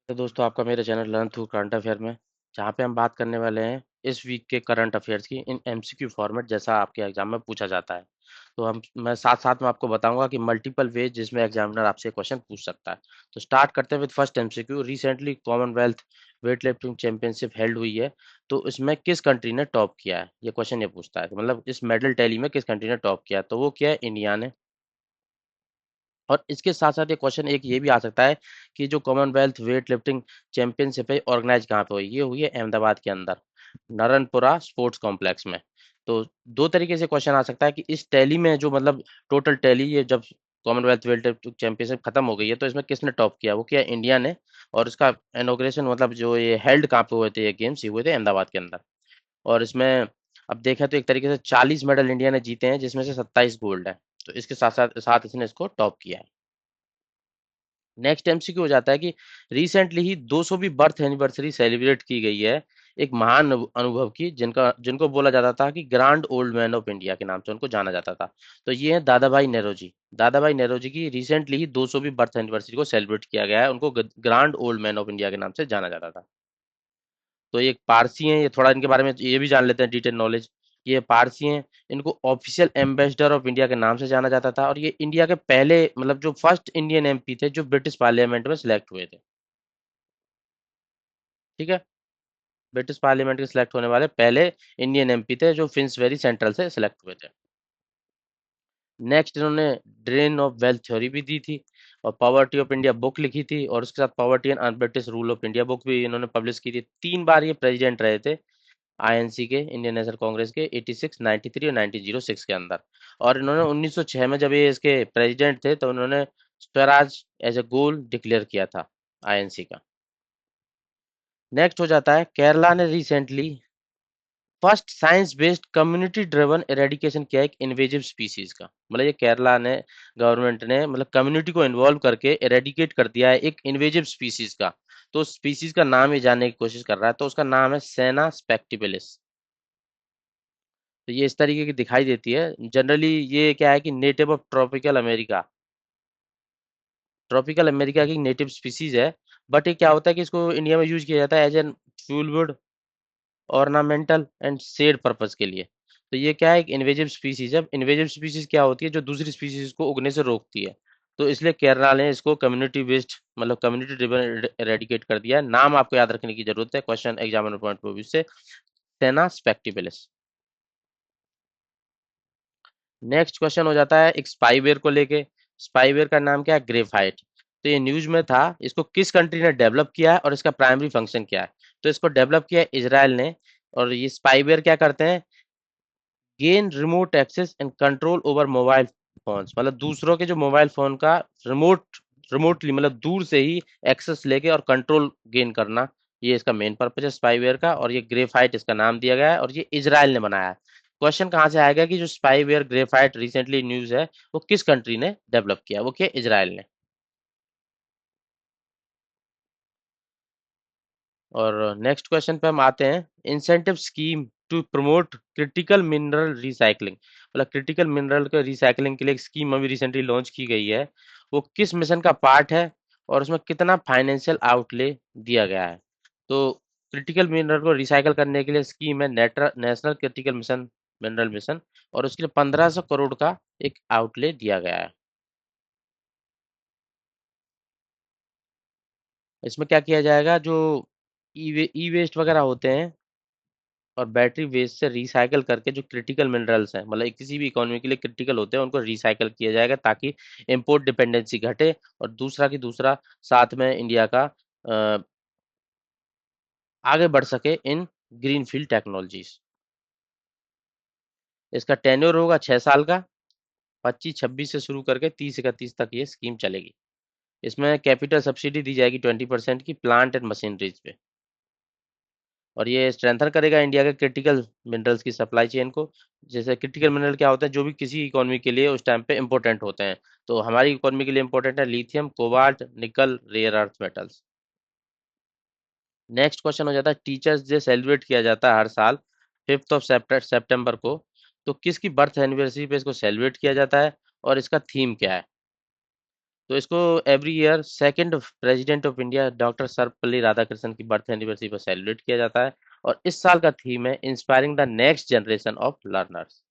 तो दोस्तों आपका मेरे channel learn through current affair में जहाँ पे हम बात करने वाले हैं इस वीक के करंट अफेयर्स की इन एमसीक्यू फॉर्मेट जैसा आपके एग्जाम में पूछा जाता है। तो मैं साथ साथ में आपको बताऊंगा कि मल्टीपल वे जिसमें एग्जामिनर आपसे क्वेश्चन पूछ सकता है। तो स्टार्ट करते हैं with first MCQ. Recently Commonwealth weight lifting championship held हुई है, तो इसमें किस कंट्री ने टॉप किया है, ये क्वेश्चन ये पूछता है। मतलब इस मेडल टैली में किस कंट्री ने टॉप किया है, तो वो क्या है, इंडिया ने। और इसके साथ साथ ये क्वेश्चन एक ये भी आ सकता है कि जो कॉमनवेल्थ वेट लिफ्टिंग चैंपियनशिप है ऑर्गेनाइज कहाँ पे हुई, ये हुई है अहमदाबाद के अंदर नरनपुरा स्पोर्ट्स कॉम्प्लेक्स में। तो दो तरीके से क्वेश्चन आ सकता है कि इस टैली में जो मतलब टोटल टैली ये जब कॉमनवेल्थ वेट लिफ्टिंग चैंपियनशिप खत्म हो गई है तो इसमें किसने टॉप किया, वो किया इंडिया ने। और इसका इनॉग्रेशन मतलब जो ये हेल्ड कहाँ पे हुए थे, ये गेम्स ये हुए थे अहमदाबाद के अंदर। और इसमें अब देखा तो एक तरीके से 40 मेडल इंडिया ने जीते हैं, जिसमें से 27 गोल्ड है। तो इसके साथ साथ साथ इसने इसको टॉप किया है। नेक्स्ट एमसीक्यू हो जाता है कि रिसेंटली ही 200वीं बर्थ एनिवर्सरी सेलिब्रेट की गई है एक महान अनुभव की, जिनका जिनको बोला जाता था कि grand old man of India के नाम से उनको जाना जाता था। तो ये है दादा भाई नेरोजी। दादा भाई नेरोजी की रिसेंटली ही 200वीं बर्थ एनिवर्सरी को सेलिब्रेट किया गया है, उनको grand old man of India के नाम से जाना जाता था। तो ये एक पारसी हैं, ये थोड़ा इनके बारे में ये भी जान लेते हैं डिटेल नॉलेज। ये पारसी हैं, इनको ऑफिशियल एम्बेसडर ऑफ इंडिया के नाम से जाना जाता था, और ये इंडिया के पहले मतलब जो फर्स्ट इंडियन एमपी थे जो ब्रिटिश पार्लियामेंट में सिलेक्ट हुए थे। ठीक है, ब्रिटिश पार्लियामेंट के सिलेक्ट होने वाले पहले इंडियन एमपी थे जो फिंसबेरी सेंट्रल से सिलेक्ट हुए थे। नेक्स्ट इन्होंने ड्रेन ऑफ वेल्थ थ्योरी भी दी थी, और पॉवर्टी ऑफ इंडिया बुक लिखी थी, और उसके साथ poverty and un-British rule of India book भी इन्होंने पब्लिश की थी। 3 बार ये प्रेसिडेंट रहे थे आईएनसी के, इंडियन नेशनल कांग्रेस के, 86, 93 और 1906 के अंदर। और इन्होंने 1906 में जब ये इसके प्रेसिडेंट थे तो उन्होंने Swaraj as a goal declare किया था आईएनसी का। नेक्स्ट हो जाता है केरला ने recently first science based community driven eradication किया एक इन्वेजिव स्पीसीज का। मतलब ये केरला ने गवर्नमेंट ने मतलब कम्युनिटी को इन्वॉल्व करके एरेडिकेट कर दिया है एक इन्वेजिव स्पीसीज का। तो स्पीसीज का नाम ये जानने की कोशिश कर रहा है, तो उसका नाम है सेना स्पेक्टिबिलिस। तो ये इस तरीके की दिखाई देती है। जनरली ये क्या है कि नेटिव ऑफ ट्रॉपिकल अमेरिका की नेटिव स्पीसीज है। बट ये क्या होता है कि इसको इंडिया में यूज किया जाता है as an fuelwood, ornamental and shade purpose के लिए। तो ये क्या है, एक इन्वेजिव स्पीसीज है। इन्वेजिव स्पीसीज क्या होती है, जो दूसरी स्पीसीज को उगने से रोकती है। तो इसलिए केरला ने इसको कम्युनिटी बेस्ड मतलब कम्युनिटी ड्रिवन एरेडिकेट कर दिया है। नाम आपको याद रखने की जरूरत है question examiner point of view से, सेना स्पेक्टिबिलिस। नेक्स्ट क्वेश्चन हो जाता है एक स्पाईवेयर को लेके। स्पाईवेयर का नाम क्या है, ग्रेफाइट। तो ये न्यूज में था, इसको किस कंट्री ने डेवलप किया है और इसका प्राइमरी फंक्शन क्या है। तो इसको डेवलप किया है इजराइल ने। और ये स्पाईवेयर क्या करते हैं, gain remote access and control over mobile phones. मतलब दूसरों के जो मोबाइल फोन का रिमोटली मतलब दूर से ही एक्सेस लेके और कंट्रोल गेन करना, ये इसका मेन पर्पज है स्पाईवेयर का। और ये ग्रेफाइट इसका नाम दिया गया है, और ये इजराइल ने बनाया है। क्वेश्चन कहाँ से आएगा कि जो स्पाईवेयर ग्रेफाइट रिसेंटली न्यूज है वो किस कंट्री ने डेवलप किया, वो क्या इजराइल ने। और नेक्स्ट क्वेश्चन पे हम आते हैं, incentive scheme to promote critical mineral recycling. मतलब क्रिटिकल मिनरल के रिसाइकलिंग के लिए एक स्कीम अभी रिसेंटली लॉन्च की गई है, वो किस मिशन का पार्ट है और उसमें कितना फाइनेंशियल आउटले दिया गया है। तो क्रिटिकल मिनरल को रिसाइकल करने के लिए स्कीम है national critical mission, mineral mission. और उसके लिए 1500 करोड़ का एक आउटले दिया गया है। इसमें क्या किया जाएगा, जो ई वेस्ट वगैरह होते हैं और बैटरी वेस्ट से रिसाइकल करके जो क्रिटिकल मिनरल्स हैं, मतलब किसी भी इकोनॉमी के लिए क्रिटिकल होते हैं, उनको रिसाइकल किया जाएगा ताकि इंपोर्ट डिपेंडेंसी घटे। और दूसरा की दूसरा साथ में इंडिया का आगे बढ़ सके इन ग्रीन फील्ड टेक्नोलॉजीज। इसका टेन्योर होगा 6 साल का, 25-26 से शुरू करके 30-31 तक ये स्कीम चलेगी। इसमें कैपिटल सब्सिडी दी जाएगी 20% की प्लांट एंड मशीनरीज पे। और ये स्ट्रेंथन करेगा इंडिया के क्रिटिकल मिनरल्स की सप्लाई चेन को। जैसे क्रिटिकल मिनरल क्या होता है, जो भी किसी इकोनॉमी के लिए उस टाइम पे इंपॉर्टेंट होते हैं। तो हमारी इकोनॉमी के लिए इंपॉर्टेंट है lithium, cobalt, nickel, rare earth metals. Next question हो जाता है, टीचर्स डे सेलिब्रेट किया जाता है हर साल 5 सितंबर को। तो किसकी बर्थ एनिवर्सरी पे इसको सेलिब्रेट किया जाता है और इसका थीम क्या है। तो इसको every year second president of India doctor Sarvepalli Radhakrishnan की बर्थ एनिवर्सरी पर सेलिब्रेट किया जाता है। और इस साल का थीम है inspiring the next generation of learners.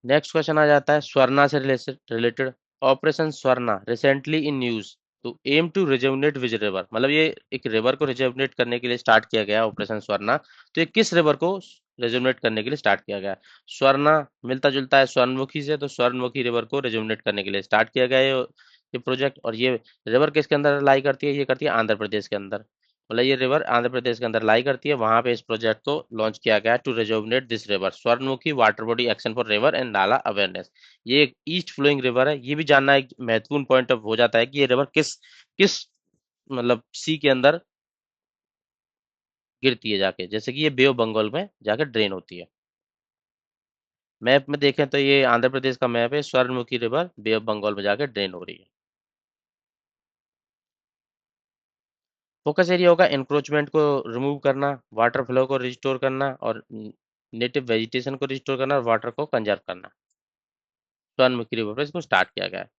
Next question आ जाता है स्वर्णा से related. Operation Swarna recently in news to aim to rejuvenate which river, मतलब ये एक रिवर को रिजुवनेट करने के लिए स्टार्ट किया गया ऑपरेशन स्वर्णा। तो ये किस रिवर को रिजुवनेट करने के लिए स्टार्ट किया गया? स्वर्णा मिलता जुलता है स्वर्णमुखी से, तो स्वर्णमुखी रिवर को रिजुवनेट करने के लिए स्टार्ट किया गया ये प्रोजेक्ट। और ये रिवर किसके अंदर लाई करती है? ये करती है आंध्र प्रदेश के अंदर। मतलब ये रिवर आंध्र प्रदेश के अंदर लाई करती है, वहां पे इस प्रोजेक्ट को लॉन्च किया गया to rejuvenate this river, Swarnamukhi water body action for river and nala awareness. ये एक ईस्ट फ्लोइंग रिवर है। ये भी जानना एक महत्वपूर्ण पॉइंट ऑफ हो जाता है कि ये रिवर किस किस मतलब सी के अंदर गिरती है जाके, जैसे कि ये बे ऑफ बंगाल में जाकर ड्रेन होती है। मैप में देखें तो ये आंध्र प्रदेश का मैप है, Swarnamukhi river bay of Bengal में जाकर ड्रेन हो रही है। फोकस एरिया होगा इंक्रोचमेंट को रिमूव करना, वाटर फ्लो को रिस्टोर करना, और नेटिव वेजिटेशन को रिस्टोर करना, और वाटर को कंजर्व करना। स्वर्णमुखी रिवर पर इसको स्टार्ट किया गया है।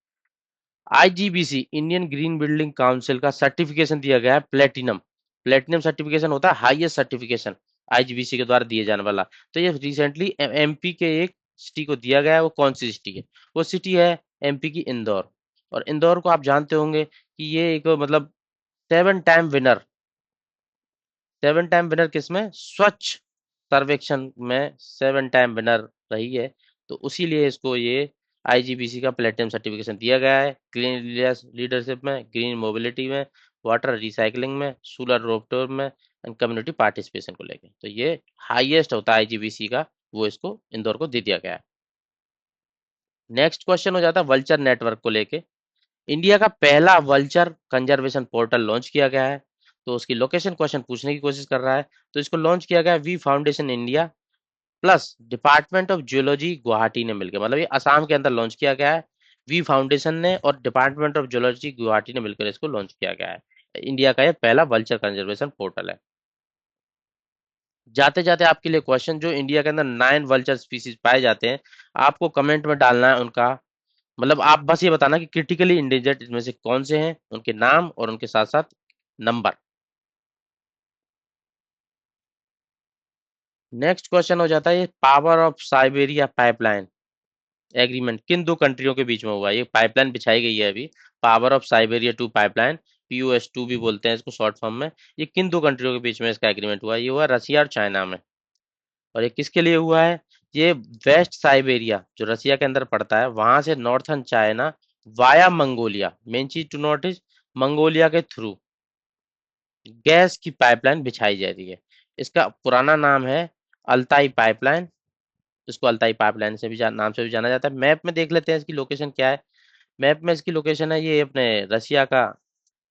IGBC Indian green building council का सर्टिफिकेशन दिया गया है प्लेटिनम। प्लेटिनम सर्टिफिकेशन होता है हाईएस्ट सर्टिफिकेशन आईजीबीसी के द्वारा दिए जाने वाला। तो ये रिसेंटली एमपी के एक सिटी को दिया गया है। वो कौन सी सिटी है? वो सिटी है एमपी की इंदौर। और इंदौर को आप जानते होंगे कि ये एक मतलब 7 टाइम विनर, 7 टाइम विनर किसमें? स्वच्छ सर्वेक्षण में 7 टाइम विनर रही है। तो उसी लिए इसको ये आईजीबीसी का प्लेटिनम सर्टिफिकेशन दिया गया है। क्लीन लीडरशिप में, ग्रीन मोबिलिटी में, वाटर रिसाइकलिंग में, सोलर रूफटॉप में, एंड कम्युनिटी पार्टिसिपेशन को लेके। तो ये हाईएस्ट होता है आईजीबीसी का, वो इसको इंदौर को दे दिया गया है। नेक्स्ट क्वेश्चन हो जाता है वल्चर नेटवर्क को लेके। इंडिया का पहला वल्चर कंजर्वेशन पोर्टल लॉन्च किया गया है। तो उसकी लोकेशन क्वेश्चन पूछने की कोशिश कर रहा है। तो इसको लॉन्च किया गया है V foundation India plus department of geology Guwahati ने मिलकर, मतलब ये असम के अंदर लॉन्च किया गया है। वी फाउंडेशन ने और डिपार्टमेंट ऑफ जियोलॉजी गुवाहाटी ने मिलकर इसको लॉन्च किया गया है। इंडिया का ये पहला वल्चर कंजर्वेशन पोर्टल है। जाते जाते आपके लिए क्वेश्चन, जो इंडिया के अंदर 9 वल्चर स्पीसीज पाए जाते हैं, आपको कमेंट में डालना है उनका, मतलब आप बस ये बताना कि क्रिटिकली इंडेंजर्ड इनमें से कौन से हैं, उनके नाम और उनके साथ साथ नंबर। नेक्स्ट क्वेश्चन हो जाता है ये power of Siberia pipeline agreement किन दो कंट्रियों के बीच में हुआ है? ये पाइपलाइन बिछाई गई है अभी, power of Siberia two pipeline, POS2 भी बोलते हैं इसको शॉर्ट फॉर्म में। ये किन दो कंट्रियों के बीच में इसका एग्रीमेंट हुआ है? ये हुआ रसिया और चाइना में। और ये किसके लिए हुआ है? ये वेस्ट साइबेरिया जो रसिया के अंदर पड़ता है, वहां से northern China via Mongolia, main चीज टू नोटिस, मंगोलिया के थ्रू गैस की पाइपलाइन बिछाई जा रही है। इसका पुराना नाम है अल्ताई पाइपलाइन। इसको अल्ताई पाइपलाइन से भी नाम से भी जाना जाता है। मैप में देख लेते हैं इसकी लोकेशन क्या है। मैप में इसकी लोकेशन है ये अपने रसिया का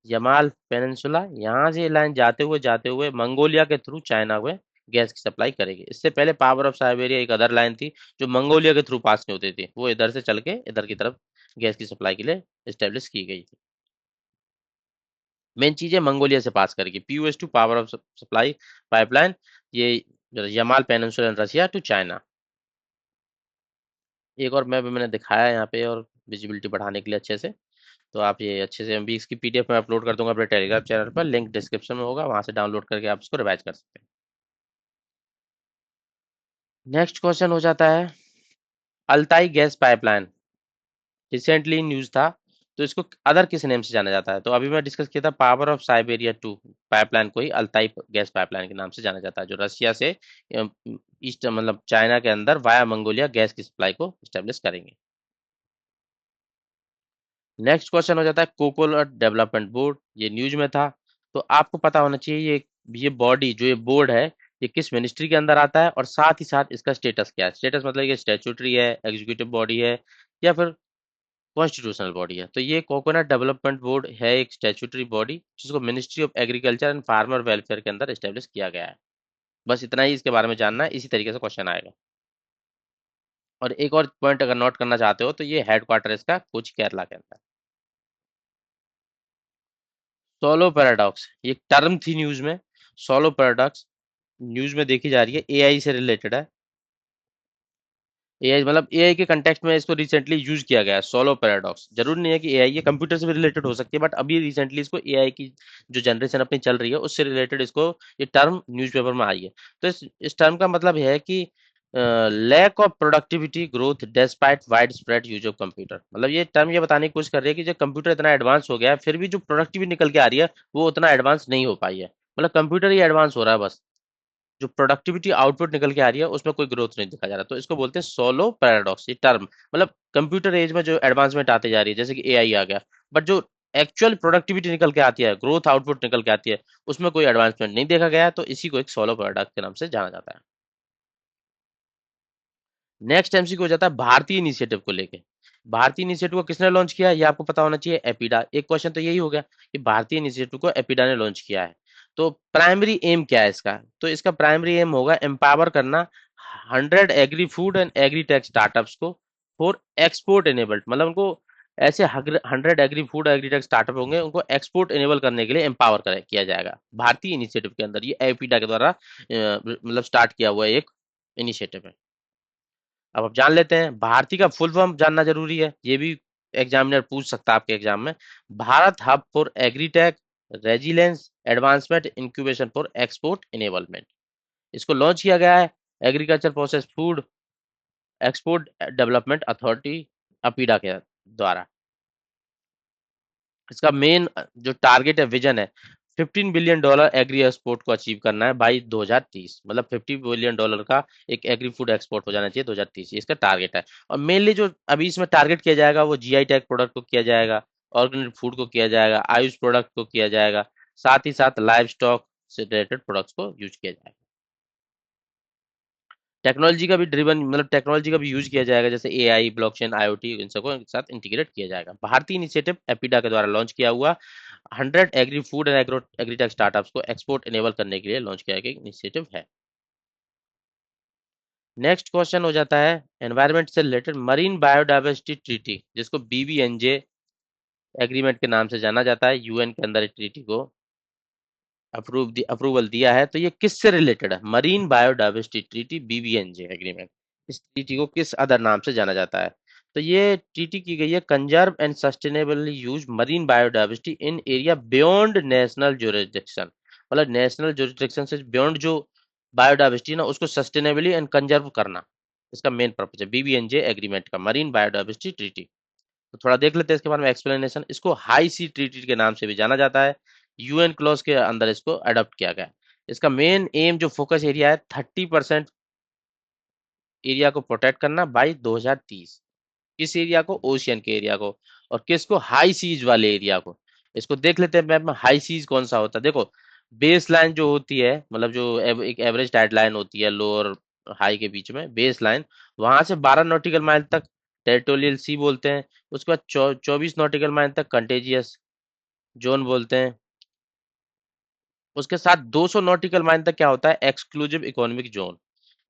यमाल पेनिनसुला। यहाँ से ये लाइन जाते हुए मंगोलिया के थ्रू चाइना में गैस की सप्लाई करेगी। इससे पहले पावर ऑफ साइबेरिया एक अदर लाइन थी जो मंगोलिया के थ्रू पास नहीं होती थी, वो इधर से चल के इधर की तरफ गैस की सप्लाई के लिए स्टेब्लिश की गई थी। मेन चीज है मंगोलिया से पास करेगी, POS2 power of supply pipeline, ये Yamal peninsula Russia to China. एक और मैप मैंने दिखाया है यहाँ पे, और विजिबिलिटी बढ़ाने के लिए अच्छे से। तो आप ये अच्छे से, अभी इसकी PDF में अपलोड कर दूंगा अपने टेलीग्राम चैनल पर, लिंक डिस्क्रिप्शन में होगा, वहां से डाउनलोड करके आप इसको रिवाइज कर सकते हैं। नेक्स्ट क्वेश्चन हो जाता है Altai gas pipeline, recently news था। तो इसको अदर किस नेम से जाना जाता है? तो अभी मैं डिस्कस किया था पावर ऑफ साइबेरिया 2 पाइपलाइन को ही अल्ताई गैस पाइपलाइन के नाम से जाना जाता है, जो रसिया से ईस्ट मतलब चाइना के अंदर वाया मंगोलिया गैस की सप्लाई को स्टेब्लिश करेंगे। नेक्स्ट क्वेश्चन हो जाता है कोकोनट डेवलपमेंट बोर्ड, ये न्यूज में था। तो आपको पता होना चाहिए ये बॉडी जो ये बोर्ड है, ये किस मिनिस्ट्री के अंदर आता है, और साथ ही साथ इसका स्टेटस क्या है? स्टेटस मतलब ये स्टैट्यूटरी है, एग्जीक्यूटिव बॉडी है, या फिर कॉन्स्टिट्यूशनल बॉडी है? तो ये कोकोनट डेवलपमेंट बोर्ड है एक स्टैट्यूटरी बॉडी जिसको ministry of agriculture and farmer welfare के अंदर स्टेब्लिश किया गया है। बस इतना ही इसके बारे में जानना है, इसी तरीके से क्वेश्चन आएगा। और एक और पॉइंट अगर नोट करना चाहते हो तो ये हेडक्वार्टर इसका कोची केरला के अंदर। सोलो पैराडॉक्स ये टर्म थी न्यूज में। सोलो पैराडॉक्स न्यूज में देखी जा रही है, AI से रिलेटेड है। एआई मतलब एआई के कंटेक्स्ट में इसको रिसेंटली यूज किया गया है, सोलो पैराडॉक्स। जरूरी नहीं है कि एआई ये कंप्यूटर से भी रिलेटेड हो सकती है, बट अभी रिसेंटली इसको एआई की जो जनरेशन अपनी चल रही है उससे रिलेटेड इसको ये टर्म न्यूज़पेपर में आई है। तो इस टर्म का मतलब है कि lack of productivity growth despite widespread use of computer. मतलब ये टर्म ये बताने की कोशिश कर रही है कि जो कंप्यूटर इतना एडवांस हो गया है फिर भी जो प्रोडक्टिविटी निकल के आ रही है वो उतना एडवांस नहीं हो पाई है। मतलब कंप्यूटर ही एडवांस हो रहा है बस, जो प्रोडक्टिविटी आउटपुट निकल के आ रही है उसमें कोई ग्रोथ नहीं दिखा जा रहा। तो इसको बोलते हैं सोलो पैराडॉक्स। ये टर्म मतलब कंप्यूटर एज में जो एडवांसमेंट आती जा रही है जैसे कि एआई आ गया, बट जो एक्चुअल प्रोडक्टिविटी निकल के आती है, ग्रोथ आउटपुट निकल के आती है, उसमें कोई एडवांसमेंट नहीं देखा गया है। तो इसी को एक सोलो पैराडॉक्स के नाम से जाना जाता है। नेक्स्ट एमसीक्यू हो जाता है भारतीय इनिशिएटिव को लेके। भारतीय इनिशिएटिव को किसने लॉन्च किया ये आपको पता होना चाहिए, एपिडा। एक क्वेश्चन तो यही हो गया कि भारतीय इनिशिएटिव को एपिडा ने लॉन्च किया है। तो प्राइमरी एम क्या है इसका? तो इसका प्राइमरी एम होगा एम्पावर करना 100 agri food and agri tech startups को फॉर एक्सपोर्ट एनेबल्ड। मतलब उनको ऐसे 100 agri food agri tech startup होंगे उनको एक्सपोर्ट एनेबल करने के लिए एम्पावर किया जाएगा भारतीय इनिशिएटिव के अंदर। ये एपिडा के द्वारा मतलब स्टार्ट किया हुआ एक इनिशिएटिव है। अब आप जान लेते हैं भारती का फुल फॉर्म जानना जरूरी है, ये भी एग्जामिनर पूछ सकता है आपके एग्जाम में। Bharat hub for agritech resilience advancement incubation for export enablement. इसको लॉन्च किया गया है agriculture process food export development authority APEDA के द्वारा। इसका मेन जो टारगेट है, विजन है, $15 बिलियन एग्री एक्सपोर्ट को अचीव करना है बाई 2030। मतलब $50 बिलियन का एक एग्री फूड एक्सपोर्ट हो जाना चाहिए 2030, ये इसका टारगेट है। और मेनली जो अभी इसमें टारगेट किया जाएगा वो जीआई टैग प्रोडक्ट को किया जाएगा, ऑर्गेनिक फूड को किया जाएगा, आयुष प्रोडक्ट को किया जाएगा, साथ ही साथ लाइव स्टॉक से रिलेटेड प्रोडक्ट्स को यूज किया जाएगा। टेक्नोलॉजी का भी ड्रिवन मतलब टेक्नोलॉजी का भी यूज किया जाएगा, जैसे एआई ब्लॉकचेन आईओटी इन सबको एक साथ इंटीग्रेट किया जाएगा। भारतीय इनिशिएटिव एपिडा के द्वारा लॉन्च किया हुआ 100 agri food and agritech startups को एक्सपोर्ट इनेबल करने के लिए लॉन्च किया गया इनिशिएटिव है। नेक्स्ट क्वेश्चन हो जाता है एनवायरमेंट से रिलेटेड मरीन बायोडाइवर्सिटी ट्रीटी, जिसको बीबीएनजे एग्रीमेंट के नाम से जाना जाता है। यूएन के अंदर ट्रीटी को अप्रूवल दिया है। तो ये किससे रिलेटेड है? Marine biodiversity treaty BBNJ agreement. इस ट्रीटी को किस अदर नाम से जाना जाता है? तो ये ट्रीटी की गई है conserve and sustainably use marine biodiversity in area beyond national jurisdiction. मतलब नेशनल जुरिसडिक्शन से बियॉन्ड जो बायोडाइवर्सिटी है ना उसको सस्टेनेबली एंड कंजर्व करना, इसका मेन पर्पज है बीबीएनजे एग्रीमेंट का, मरीन बायोडाइवर्सिटी ट्रीटी। तो थोड़ा देख लेते हैं इसके बारे में एक्सप्लेनेशन। इसको हाई सी ट्रीटी के नाम से भी जाना जाता है। यूएन क्लॉज के अंदर इसको अडॉप्ट किया गया है। इसका मेन एम जो फोकस एरिया है 30% एरिया को प्रोटेक्ट करना बाई 2030। किस एरिया को? ओशियन के एरिया को। और किसको? हाई सीज वाले एरिया को। इसको देख लेते हैं मैप में हाई सीज कौन सा होता है। देखो बेस लाइन जो होती है, मतलब जो एक एवरेज टाइड लाइन होती है लो और हाई के बीच में बेस लाइन, वहां से 12 नॉटिकल माइल तक टेरिटोरियल सी बोलते हैं। उसके बाद 24 नॉटिकल माइल तक कंटेजियस जोन बोलते हैं। उसके साथ 200 नॉटिकल माइल तक क्या होता है? Exclusive economic zone.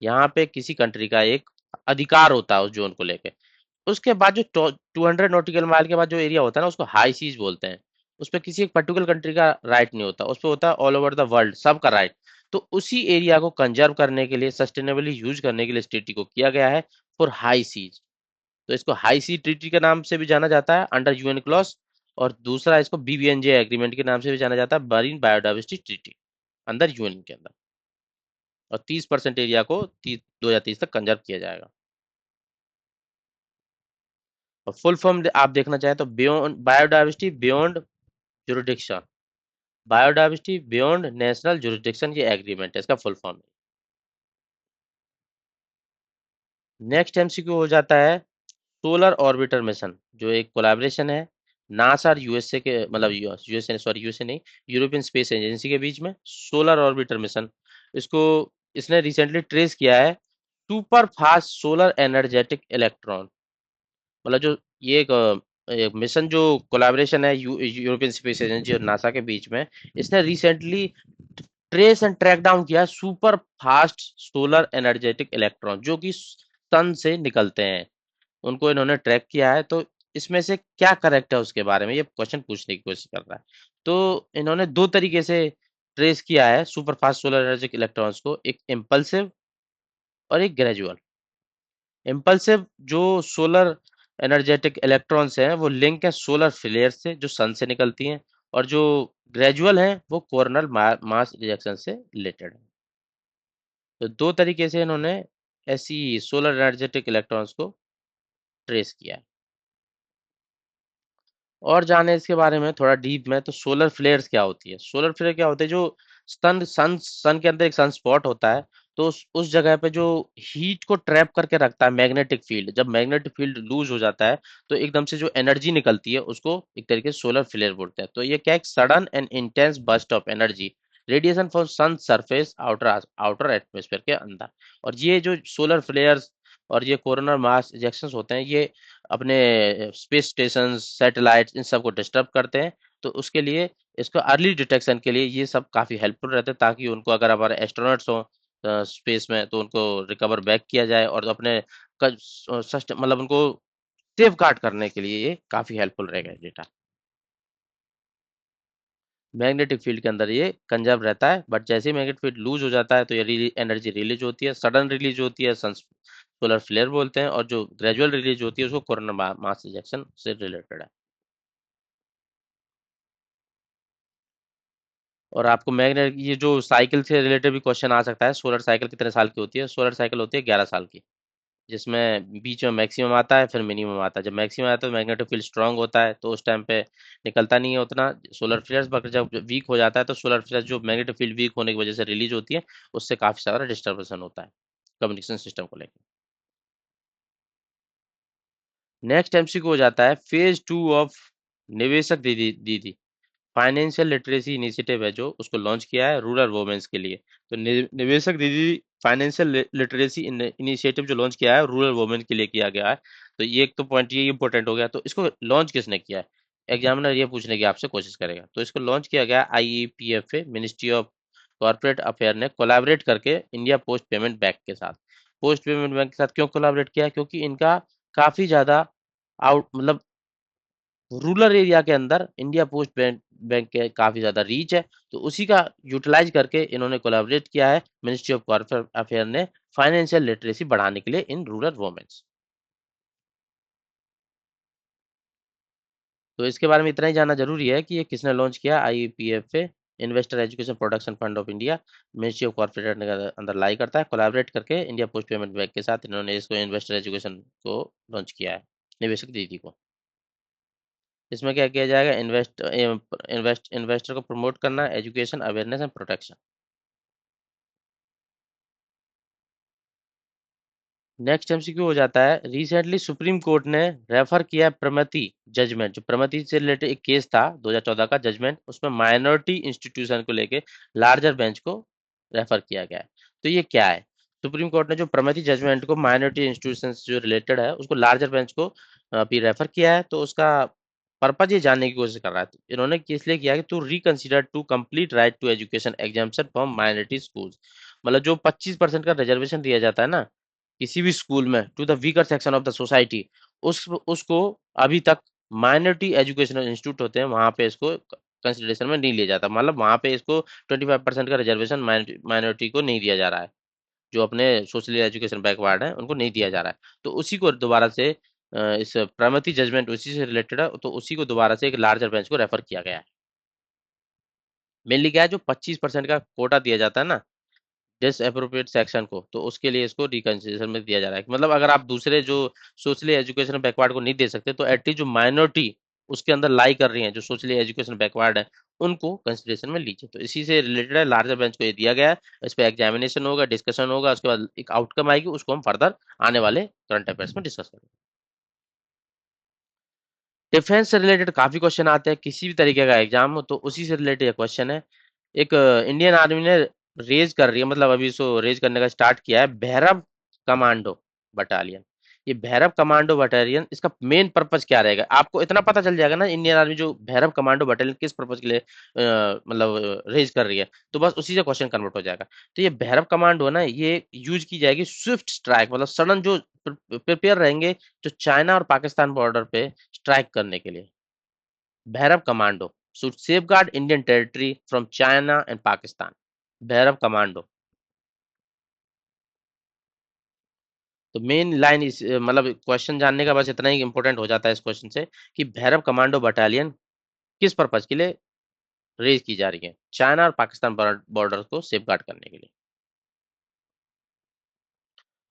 यहाँ पे किसी कंट्री का एक अधिकार होता है उस जोन को लेके। उसके बाद जो 200 नॉटिकल माइल के बाद जो एरिया होता है ना उसको हाई सीज बोलते हैं। उस पर किसी एक पर्टिकुलर कंट्री का राइट नहीं होता, उस पर होता है ऑल ओवर द वर्ल्ड सबका राइट। तो उसी एरिया को कंजर्व करने के लिए, सस्टेनेबली यूज करने के लिए इस ट्रीटी को किया गया है फॉर हाई सीज। तो इसको हाई सी ट्रीटी के नाम से भी जाना जाता है अंडर यूएन क्लॉज। और दूसरा इसको बीबीएनजे एग्रीमेंट के नाम से भी जाना जाता है, मरीन बायोडाइवर्सिटी ट्रीटी, अंदर यूएन के अंदर। और 30% एरिया को 2030 तक कंजर्व किया जाएगा। और फुल फॉर्म आप देखना चाहें तो beyond biodiversity beyond jurisdiction, biodiversity beyond national jurisdiction, ये एग्रीमेंट है, इसका फुल फॉर्म। नेक्स्ट एमसीक्यू हो जाता है सोलर ऑर्बिटर मिशन, जो एक कोलैबोरेशन है नासा और यूएसए के, मतलब यूएसए सॉरी यूएसए नहीं, यूरोपियन स्पेस एजेंसी के बीच में। सोलर ऑर्बिटर मिशन, इसको इसने रिसेंटली ट्रेस किया है super fast solar energetic electron. मतलब जो ये एक मिशन जो कोलैबोरेशन है यूरोपियन स्पेस एजेंसी और नासा के बीच में, इसने recently trace and track down किया super fast solar energetic electron जो कि सन से निकलते हैं। उनको इन्होंने ट्रैक किया है। तो इसमें से क्या करेक्ट है उसके बारे में ये क्वेश्चन पूछने की कोशिश कर रहा है। तो इन्होंने दो तरीके से ट्रेस किया है super fast solar energetic electrons को, एक इम्पल्सिव और एक ग्रेजुअल। इम्पल्सिव जो सोलर एनर्जेटिक इलेक्ट्रॉन्स हैं वो लिंक है सोलर फ्लेयर से जो सन से निकलती हैं, और जो ग्रेजुअल हैं वो कोरोनल मास रिएक्शन से रिलेटेड है। तो दो तरीके से इन्होंने ऐसी सोलर एनर्जेटिक इलेक्ट्रॉन्स को ट्रेस किया है। और जाने इसके बारे में थोड़ा डीप में, तो सोलर फ्लेयर्स क्या होती है। सोलर फ्लेयर क्या होते हैं, जो सन के अंदर एक सन स्पॉट होता है, तो उस जगह पे जो हीट को ट्रैप करके रखता है मैग्नेटिक फील्ड, जब मैग्नेटिक फील्ड लूज हो जाता है तो एकदम से जो एनर्जी निकलती है उसको एक तरीके से सोलर फ्लेयर बोलते हैं। तो ये क्या, एक sudden and intense burst of energy radiation from sun surface outer outer atmosphere के अंदर। और ये जो सोलर फ्लेयर्स और ये कोरोनर मास इजेक्शंस होते हैं, ये अपने स्पेस स्टेशन सैटेलाइट्स इन सब को डिस्टर्ब करते हैं। तो उसके लिए इसको अर्ली डिटेक्शन के लिए ये सब काफ़ी हेल्पफुल रहते हैं, ताकि उनको, अगर हमारे एस्ट्रोनॉट्स हों स्पेस में, तो उनको रिकवर बैक किया जाए, और अपने मतलब उनको सेफ गार्ड करने के लिए ये काफ़ी हेल्पफुल रहेगा डेटा। मैग्नेटिक फील्ड के अंदर ये कंजर्व रहता है, बट जैसे ही मैग्नेटिक फील्ड लूज हो जाता है तो ये एनर्जी रिलीज होती है, सडन रिलीज होती है, सोलर फ्लेयर बोलते हैं, और जो ग्रेजुअल रिलीज होती है उसको कोरोना मास इजेक्शन से रिलेटेड है। और आपको मैग्नेट ये जो साइकिल से रिलेटेड भी क्वेश्चन आ सकता है, सोलर साइकिल कितने साल की होती है। सोलर साइकिल होती है 11 साल की, जिसमें बीच में मैक्सिमम आता है फिर मिनिमम आता है। जब मैक्सिमम आता है तो मैग्नेटिक फील्ड स्ट्रांग होता है, तो उस टाइम पे निकलता नहीं है उतना सोलर फ्लेयर्स, बट जब वीक हो जाता है तो सोलर फ्लेयर्स जो मैग्नेटिक फील्ड वीक होने की वजह से रिलीज होती है, उससे काफी सारा डिस्टर्बेंस होता है कम्युनिकेशन सिस्टम को लेकर। नेक्स्ट एमसीक्यू हो जाता है फेज 2 ऑफ निवेशक दीदी दीदी फाइनेंशियल लिटरेसी इनिशिएटिव है जो उसको लॉन्च किया है रूरल वुमेन्स के लिए। तो निवेशक दीदी फाइनेंशियल लिटरेसी इनिशिएटिव जो लॉन्च किया है रूरल वुमेन के लिए किया गया है। तो ये एक तो पॉइंट ये इंपॉर्टेंट हो गया। तो इसको लॉन्च किसने किया है, एग्जामिनर ये पूछने की आपसे कोशिश करेगा। तो इसको लॉन्च किया गया आईईपीएफए मिनिस्ट्री ऑफ कॉर्पोरेट अफेयर ने कोलैबोरेट करके इंडिया पोस्ट पेमेंट बैंक के साथ। पोस्ट पेमेंट बैंक के साथ क्यों कोलैबोरेट किया है, क्योंकि इनका काफी ज्यादा आउट मतलब रूरल एरिया के अंदर इंडिया पोस्ट बैंक के काफी ज्यादा रीच है। तो उसी का यूटिलाइज करके इन्होंने कोलैबोरेट किया है मिनिस्ट्री ऑफ कॉर्पोरेट अफेयर ने फाइनेंशियल लिटरेसी बढ़ाने के लिए इन रूरल वुमेन्स। तो इसके बारे में इतना ही जानना जरूरी है कि ये किसने लॉन्च किया, IPFA investor education production fund of India ministry of corporate के अंदर लाई करता है। कोलैबोरेट करके इंडिया पोस्ट पेमेंट बैंक के साथ इन्होंने इसको इन्वेस्टर एजुकेशन को लॉन्च किया है, निवेशक दीदी को। इसमें क्या किया जाएगा, इन्वेस्टर को प्रमोट करना, education awareness and protection. Next MCQ हो जाता है, रिसेंटली सुप्रीम कोर्ट ने रेफर किया प्रमति जजमेंट, जो प्रमति से रिलेटेड एक केस था 2014 का जजमेंट, उसमें माइनॉरिटी इंस्टीट्यूशन को लेके लार्जर बेंच को रेफर किया गया है। तो ये क्या है, सुप्रीम कोर्ट ने जो प्रमति जजमेंट को माइनॉरिटी इंस्टीट्यूशन से जो रिलेटेड है उसको लार्जर बेंच को अभी रेफर किया है। तो उसका पर्पज ये जानने की कोशिश कर रहा है। तो इन्होंने इसलिए किया कि to reconsider to complete right to education exemption from minority schools. मतलब जो 25% का रिजर्वेशन दिया जाता है ना किसी भी स्कूल में to the weaker section of the society, उसको अभी तक माइनॉरिटी एजुकेशनल इंस्टीट्यूट होते हैं वहां पे इसको कंसिडरेशन में नहीं लिया जाता। मतलब वहां पे इसको 25% का रिजर्वेशन माइनॉरिटी को नहीं दिया जा रहा है, जो अपने सोशली एजुकेशन बैकवर्ड है उनको नहीं दिया जा रहा है। तो उसी को दोबारा से इस प्राइमरी जजमेंट उसी से रिलेटेड है, तो उसी को दोबारा से एक लार्जर बेंच को रेफर किया गया है। मेनली क्या है, जो 25% का कोटा दिया जाता है ना डिस अप्रोप्रिएट सेक्शन को, तो उसके लिए इसको रिकंसिडरेशन में दिया जा रहा है। मतलब अगर आप दूसरे जो सोशली एजुकेशन बैकवर्ड को नहीं दे सकते, तो एटलीस्ट जो माइनॉरिटी उसके अंदर लाई कर रही है, जो सोशली एजुकेशन बैकवर्ड है, उनको कंसिडरेशन में लीजिए। तो इसी से रिलेटेड है, लार्जर बेंच को ये दिया गया है। इस पर एग्जामिनेशन होगा, डिस्कशन होगा, उसके बाद एक आउटकम आएगी, उसको हम फर्दर आने वाले करंट अफेयर्स में डिस्कस करेंगे। डिफेंस से रिलेटेड काफी क्वेश्चन आते हैं, किसी भी तरीके का एग्जाम हो तो उसी से रिलेटेड क्वेश्चन है। एक इंडियन आर्मी ने रेज कर रही है, मतलब अभी इसको रेज करने का स्टार्ट किया है, भैरव कमांडो बटालियन। ये भैरव कमांडो बटालियन, इसका मेन पर्पज क्या रहेगा, आपको इतना पता चल जाएगा ना इंडियन आर्मी जो भैरव कमांडो बटालियन किस पर्पज के लिए मतलब रेज कर रही है, तो बस उसी से क्वेश्चन कन्वर्ट हो जाएगा। तो ये भैरव कमांडो है ना, ये यूज की जाएगी स्विफ्ट स्ट्राइक, मतलब सडन जो प्रिपेयर रहेंगे जो चाइना और पाकिस्तान बॉर्डर पे स्ट्राइक करने के लिए। Bhairav commando should safeguard Indian territory from China and Pakistan. Bhairav commando. तो मेन लाइन इस मतलब क्वेश्चन जानने का बस इतना ही इंपॉर्टेंट हो जाता है इस क्वेश्चन से कि भैरव कमांडो बटालियन किस पर्पज के लिए रेज की जा रही है? चाइना और पाकिस्तान बॉर्डर को सेफगार्ड करने के लिए।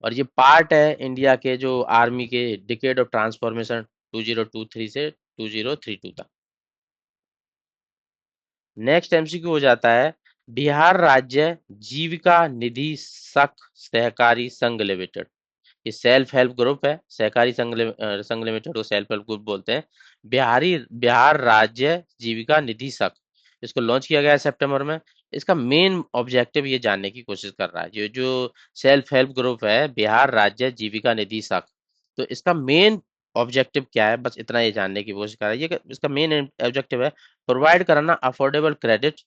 और ये पार्ट है इंडिया के जो आर्मी के डिकेड ऑफ ट्रांसफॉर्मेशन 2023 से 2032 तक। नेक्स्ट एमसीक्यू हो जाता है बिहार राज्य जीविका निधि सहकारी संघ लिमिटेड। ये सेल्फ हेल्प ग्रुप है, सहकारी संघ लिमिटेड को सेल्फ हेल्प ग्रुप बोलते हैं। बिहार राज्य जीविका निधि संघ, इसको लॉन्च किया गया है सितंबर में। इसका मेन ऑब्जेक्टिव ये जानने की कोशिश कर रहा है, ये जो सेल्फ हेल्प ग्रुप है बिहार राज्य जीविका निधि संघ, तो इसका मेन ऑब्जेक्टिव क्या है, बस इतना ये जानने की कोशिश कर रहा है। ये इसका मेन ऑब्जेक्टिव है प्रोवाइड कराना अफोर्डेबल क्रेडिट,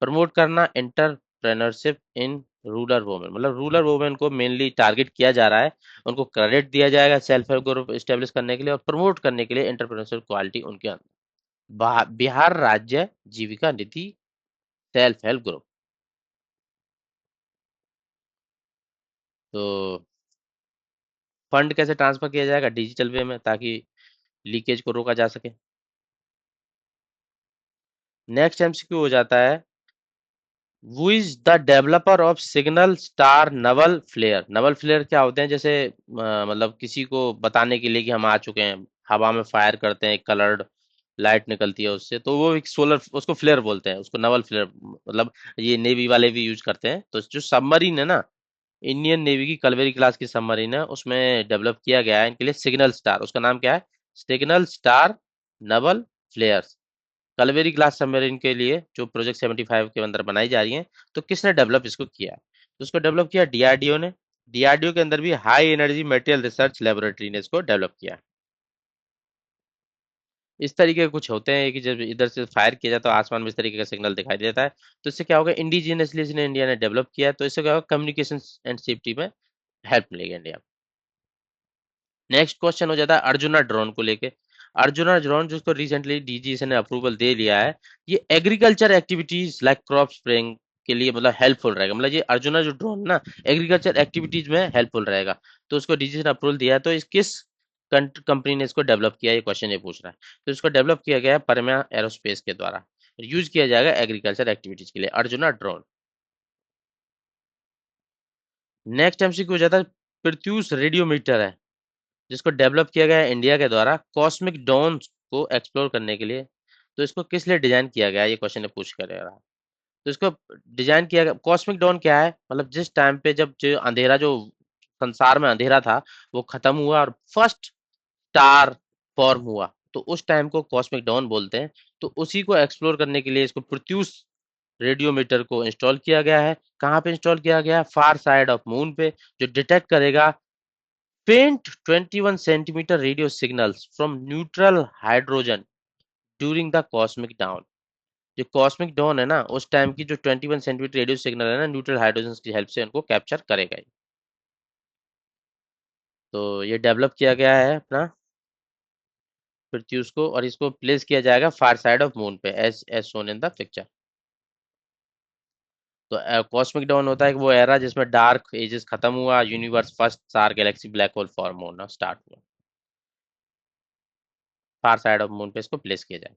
प्रमोट करना एंटरप्रेन्योरशिप इन रूरल वुमेन, मतलब रूरल वुमेन को मेनली टारगेट किया जा रहा है। उनको क्रेडिट दिया जाएगा सेल्फ हेल्प ग्रुप स्टेब्लिश करने के लिए और प्रमोट करने के लिए एंटरप्रेन्योरशिप क्वालिटी उनके अंदर। बिहार राज्य जीविका निधि सेल्फ हेल्प ग्रुप। तो फंड कैसे ट्रांसफर किया जाएगा? डिजिटल वे में, ताकि लीकेज को रोका जा सके। नेक्स्ट एमसीक्यू हो जाता है Who is the developer of signal star naval flare? Naval flare क्या होते हैं? जैसे मतलब किसी को बताने के लिए कि हम आ चुके हैं, हवा में फायर करते हैं, एक कलर्ड लाइट निकलती है उससे, तो वो एक सोलर, उसको फ्लेयर बोलते हैं, उसको नवल फ्लेयर मतलब ये नेवी वाले भी यूज करते हैं। तो जो सबमरीन है ना, इंडियन नेवी की कलवेरी क्लास की सबमरीन है, उसमें डेवलप किया गया है इनके लिए सिग्नल स्टार। उसका नाम क्या है? Signal star naval flare. Kalvari class submarine के लिए जो प्रोजेक्ट 75 के अंदर बनाई जा रही है, तो किसने डेवलप इसको किया? तो इसको डेवलप किया डीआरडीओ ने। डीआरडीओ के अंदर भी high energy material research laboratory ने इसको डेवलप किया। इस तरीके के कुछ होते हैं कि जब इधर से फायर किया जाए तो आसमान में इस तरीके का सिग्नल दिखाई देता है। तो इससे क्या होगा, इंडिजिनियसली इसने इंडिया ने डेवलप किया है, तो इससे क्या होगा, कम्युनिकेशन एंड सेफ्टी में हेल्प मिलेगी इंडिया। नेक्स्ट क्वेश्चन हो जाता है अर्जुना ड्रोन को लेके। अर्जुना ड्रोन जिसको रिसेंटली डीजीसी ने अप्रूवल दे लिया है, ये agriculture activities like crop spraying के लिए मतलब हेल्पफुल रहेगा। मतलब ये अर्जुना जो ड्रोन ना एग्रीकल्चर एक्टिविटीज में हेल्पफुल रहेगा। तो उसको डीजीसी ने अप्रूवल दिया है। तो इस किस कंपनी ने इसको डेवलप किया, ये क्वेश्चन ये पूछ रहा है। तो इसको डेवलप किया गया है परम्या एरोस्पेस के द्वारा। यूज किया जाएगा एग्रीकल्चर एक्टिविटीज के लिए अर्जुना ड्रोन। नेक्स्ट एमसीक्यू हो जाता है प्रत्यूष रेडियोमीटर है, जिसको डेवलप किया गया है इंडिया के द्वारा कॉस्मिक डॉन को एक्सप्लोर करने के लिए। तो इसको किस लिए डिजाइन किया गया है, ये क्वेश्चन पूछ कर रहा है। तो इसको डिजाइन किया गया, कॉस्मिक डॉन क्या है, मतलब जिस टाइम पे जब जो अंधेरा, जो संसार में अंधेरा था, वो खत्म हुआ और फर्स्ट स्टार फॉर्म हुआ, तो उस टाइम को कॉस्मिक डॉन बोलते हैं। तो उसी को एक्सप्लोर करने के लिए इसको प्रत्यूष रेडियोमीटर को इंस्टॉल किया गया है। कहाँ पे इंस्टॉल किया गया है? फार साइड ऑफ मून पे, जो डिटेक्ट करेगा faint 21 centimeter radio signals from neutral hydrogen during the cosmic dawn। जो कॉस्मिक डॉन है ना, उस टाइम की जो 21 सेंटीमीटर रेडियो सिग्नल है ना, न्यूट्रल हाइड्रोजन की हेल्प से उनको कैप्चर करेगा ये। तो ये डेवलप किया गया है अपना पृथ्वी को, और इसको प्लेस किया जाएगा फार साइड ऑफ मून पे as as shown in the picture. तो कॉस्मिक डॉन होता है कि वो एरा जिसमें डार्क एजेस खत्म हुआ, universe first star Galaxy black hole form होना स्टार्ट हुआ। फार साइड ऑफ मून पे इसको प्लेस किया जाए,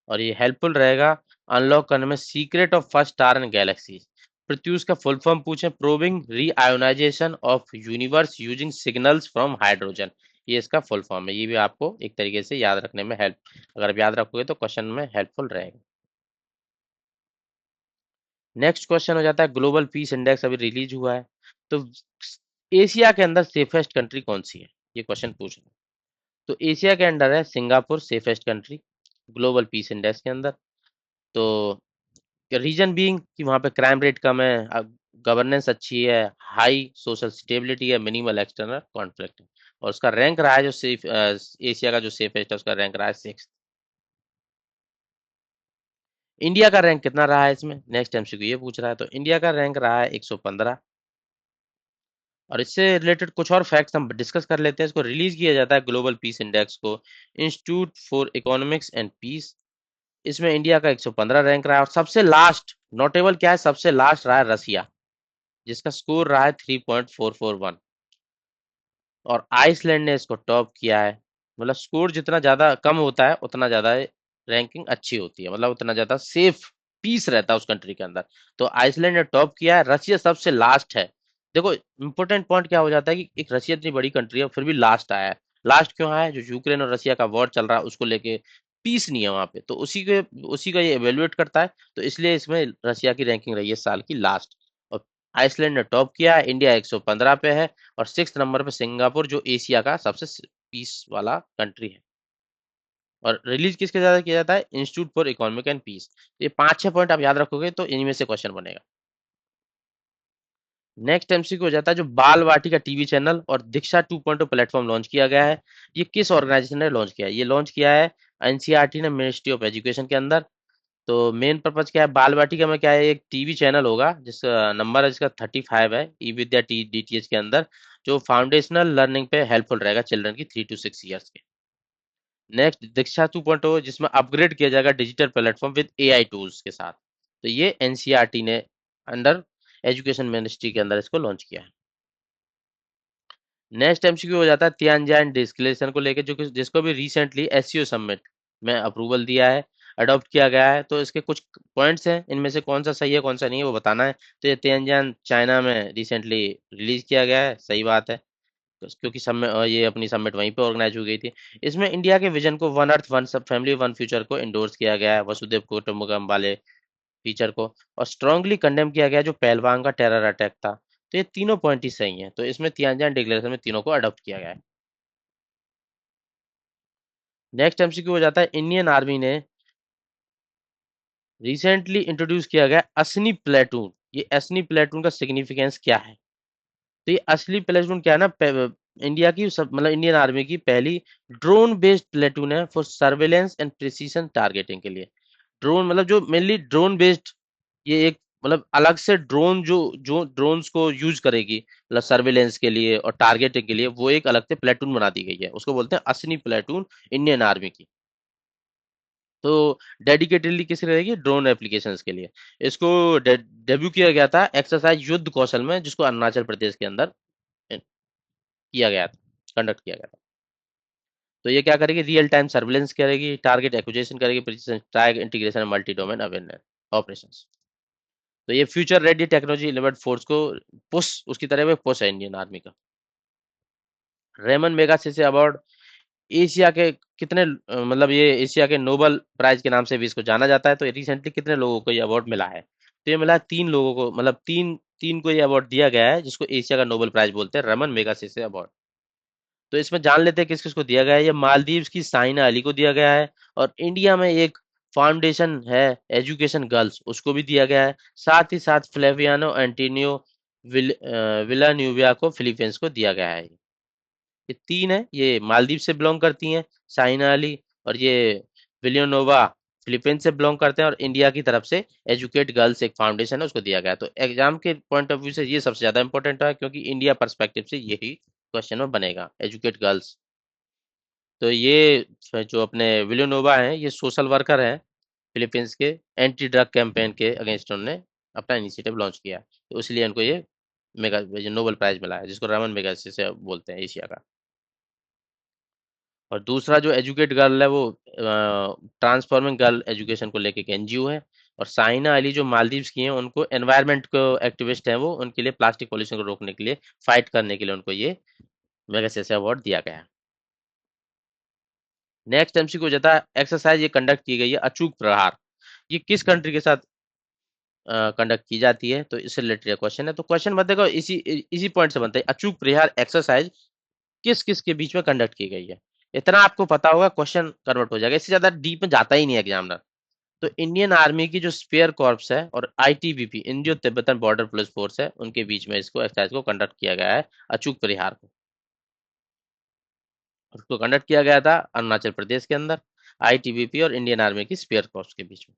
और ये हेल्पफुल रहेगा अनलॉक करने में secret of first star and Galaxy. Pratyush का फुल फॉर्म पूछे, probing reionisation of universe using signals from hydrogen. ये इसका फुल फॉर्म है। ये भी आपको एक तरीके से याद रखने में हेल्प, अगर आप याद रखोगे तो क्वेश्चन में हेल्पफुल रहेगा। नेक्स्ट क्वेश्चन हो जाता है ग्लोबल पीस इंडेक्स अभी रिलीज हुआ है, तो एशिया के अंदर सेफेस्ट कंट्री कौन सी है, ये क्वेश्चन पूछ रहे हैं। तो एशिया के अंदर है Singapore safest country global peace index के अंदर। तो रीजन बीइंग कि वहाँ पे क्राइम रेट कम है, गवर्नेंस अच्छी है, हाई सोशल स्टेबिलिटी है, मिनिमल एक्सटर्नल कॉन्फ्लिक्ट है। और उसका रैंक रहा है जो सेफ, एशिया का जो सेफेस्ट है उसका रैंक रहा है 6। इंडिया का रैंक कितना रहा है इसमें, नेक्स्ट एमसीक्यू ये पूछ रहा है। तो इंडिया का रैंक रहा है 115। और इससे रिलेटेड कुछ और फैक्ट्स हम डिस्कस कर लेते हैं। इसको रिलीज किया जाता है ग्लोबल पीस इंडेक्स को institute for economics and peace. इसमें इंडिया का 115 रैंक रहा है, और सबसे लास्ट नोटेबल क्या है, सबसे लास्ट रहा है रसिया। जिसका स्कोर रहा है 3.441। और आइसलैंड ने इसको टॉप किया है। मतलब स्कोर जितना ज्यादा कम होता है उतना ज्यादा रैंकिंग अच्छी होती है, मतलब उतना ज्यादा सेफ पीस रहता है उस कंट्री के अंदर। तो आइसलैंड ने टॉप किया है, रशिया सबसे लास्ट है। देखो इंपॉर्टेंट पॉइंट क्या हो जाता है कि एक रशिया इतनी बड़ी कंट्री है फिर भी लास्ट आया है। लास्ट क्यों आया है? जो यूक्रेन और रशिया का वॉर चल रहा है उसको लेके पीस नहीं है वहां पे, तो उसी का ये एवेल्युएट करता है। तो इसलिए इसमें रशिया की रैंकिंग रही है इस साल की लास्ट। और आइसलैंड ने टॉप किया है, इंडिया 115 पे है। और सिक्स नंबर पे सिंगापुर, जो एशिया का सबसे पीस वाला कंट्री है। और रिलीज किसके ज्यादा किया जाता है? Institute for economic and peace. ये पांच छह पॉइंट आप याद रखोगे तो इनमें से क्वेश्चन बनेगा। नेक्स्ट एमसीक्यू हो जाता है जो बाल वाटिका टीवी चैनल और दीक्षा 2.0 प्लेटफॉर्म लॉन्च किया गया है। ये किस ऑर्गेनाइजेशन ने लॉन्च किया है? ये लॉन्च किया है एनसीईआरटी ने, मिनिस्ट्री ऑफ एजुकेशन के अंदर। तो मेन पर्पज क्या है? बाल वाटिका में क्या है, एक टीवी चैनल होगा जिसका नंबर है, जिसका 35 है, ई विद्या टी डीटीएच के अंदर, जो फाउंडेशनल लर्निंग पे हेल्पफुल रहेगा चिल्ड्रन की 3 to 6 ईयर्स के। नेक्स्ट दीक्षा 2.0, जिसमें अपग्रेड किया जाएगा digital platform with AI tools के साथ। तो ये एनसीईआरटी ने अंडर एजुकेशन मिनिस्ट्री के अंदर इसको लॉन्च किया है। नेक्स्ट एमसीक्यू हो जाता है तियानजान डिस्क्लेरेशन को लेकर, जो कि जिसको भी रिसेंटली एससीओ समिट में अप्रूवल दिया है, अडॉप्ट किया गया है। तो इसके कुछ पॉइंट्स हैं, इनमें से कौन सा सही है कौन सा नहीं है वो बताना है। तो ये तियानजान चाइना में रिसेंटली रिलीज किया गया है, सही बात है। क्योंकि ये अपनी समिट वहीं पे ऑर्गेनाइज हो गई थी। इसमें इंडिया के विजन को, वन अर्थ वन सब फैमिली वन फ्यूचर को इंडोर्स किया गया है, वसुदेव कुटुंबकम वाले फीचर को। और स्ट्रांगली कंडेम किया गया जो पहलगाम का टेरर अटैक था। तो ये तीनों पॉइंट ही सही हैं, तो इसमें तियानजान डिक्लेरेशन में तीनों को अडॉप्ट किया गया है। नेक्स्ट एमसीक्यू हो जाता है इंडियन आर्मी ने रिसेंटली इंट्रोड्यूस किया गया असनी प्लेटून। ये असनी प्लेटून का सिग्निफिकेंस क्या है? तो ये असली प्लेटून क्या है ना, इंडिया की सब मतलब इंडियन आर्मी की पहली ड्रोन बेस्ड प्लेटून है for surveillance and precision targeting के लिए। ड्रोन मतलब जो मेनली ड्रोन बेस्ड, ये एक मतलब अलग से ड्रोन जो जो ड्रोन्स को यूज करेगी मतलब सर्वेलेंस के लिए और टारगेटिंग के लिए, वो एक अलग से प्लेटून बना दी गई है, उसको बोलते हैं असनी प्लेटून इंडियन आर्मी की। तो डेडिकेटेडली किस रहेगी? ड्रोन एप्लीकेशंस के लिए। इसको डेब्यू किया गया था एक्सरसाइज युद्ध कौशल में, जिसको अरुणाचल प्रदेश के अंदर किया गया था, कंडक्ट किया गया था। तो ये क्या करेगी? रियल टाइम सर्विलेंस करेगी, टारगेट एक्विजिशन करेगी, precision track, integration, multi domain awareness operations. तो ये फ्यूचर रेडी टेक्नोलॉजी इलेवेंट फोर्स को पुश, उसकी तरह में पुश है इंडियन आर्मी का। रेमन मेगासेसे अवार्ड एशिया के कितने मतलब ये एशिया के नोबल प्राइज के नाम से भी इसको जाना जाता है। तो रिसेंटली कितने लोगों को ये अवार्ड मिला है? तो ये मिला है 3 लोगों को, मतलब तीन तीन को ये अवार्ड दिया गया है, जिसको एशिया का नोबल प्राइज बोलते हैं, रमन मेगासेसे अवार्ड। तो इसमें जान लेते हैं किस किस को दिया गया है। ये मालदीव्स की साइना अली को दिया गया है। और इंडिया में एक फाउंडेशन है एजुकेशन गर्ल्स, उसको भी दिया गया है। साथ ही साथ फ्लेवियानो एंटोनियो विलान्यूविया को फिलीपींस को दिया गया है। ये तीन है, ये मालदीव से बिलोंग करती हैं, साइना अली, और ये विलियनोवा फिलीपींस से बिलोंग करते हैं। और इंडिया की तरफ से एजुकेट गर्ल्स एक फाउंडेशन है, उसको दिया गया है। तो एग्जाम के पॉइंट ऑफ व्यू से ये सबसे ज्यादा इंपॉर्टेंट है, क्योंकि इंडिया पर्सपेक्टिव से यही क्वेश्चन में बनेगा, एजुकेट गर्ल्स। तो ये जो अपने विलियनोवा हैं, ये सोशल वर्कर हैं फिलीपींस के। एंटी ड्रग कैंपेन के अगेंस्ट उन्होंने अपना इनिशिएटिव लॉन्च किया, तो इसलिए उनको ये मेगा नोबेल प्राइज मिला है, जिसको रमन मेगासे से बोलते हैं एशिया का। और दूसरा जो एजुकेट गर्ल है वो ट्रांसफॉर्मिंग गर्ल एजुकेशन को लेके एक एनजीओ है। और साइना अली जो मालदीव्स की हैं, उनको एनवायरनमेंट को एक्टिविस्ट हैं वो, उनके लिए प्लास्टिक पॉल्यूशन को रोकने के लिए फाइट करने के लिए उनको ये मेगासेसे अवार्ड दिया गया है। नेक्स्ट एमसीक्यू हो जाता है एक्सरसाइज ये कंडक्ट की गई है अचूक प्रहार। ये किस कंट्री के साथ कंडक्ट की जाती है? तो इससे रिलेटेड क्वेश्चन है। तो क्वेश्चन मत देखो, इसी इसी पॉइंट से बनता है, अचूक प्रहार एक्सरसाइज किस किस के बीच में कंडक्ट की गई है। इतना आपको पता होगा, क्वेश्चन कन्वर्ट हो जाएगा, इससे ज्यादा डीप में जाता ही नहीं है एग्जामिनर। तो इंडियन आर्मी की जो स्पेयर कॉर्प्स है और ITBP, Indo Tibetan border police force है, उनके बीच में इसको एक्सरसाइज को कंडक्ट किया गया है, अचूक परिहार को। उसको कंडक्ट किया गया था अरुणाचल प्रदेश के अंदर, आईटीबीपी और इंडियन आर्मी की स्पेयर कॉर्प्स के बीच में।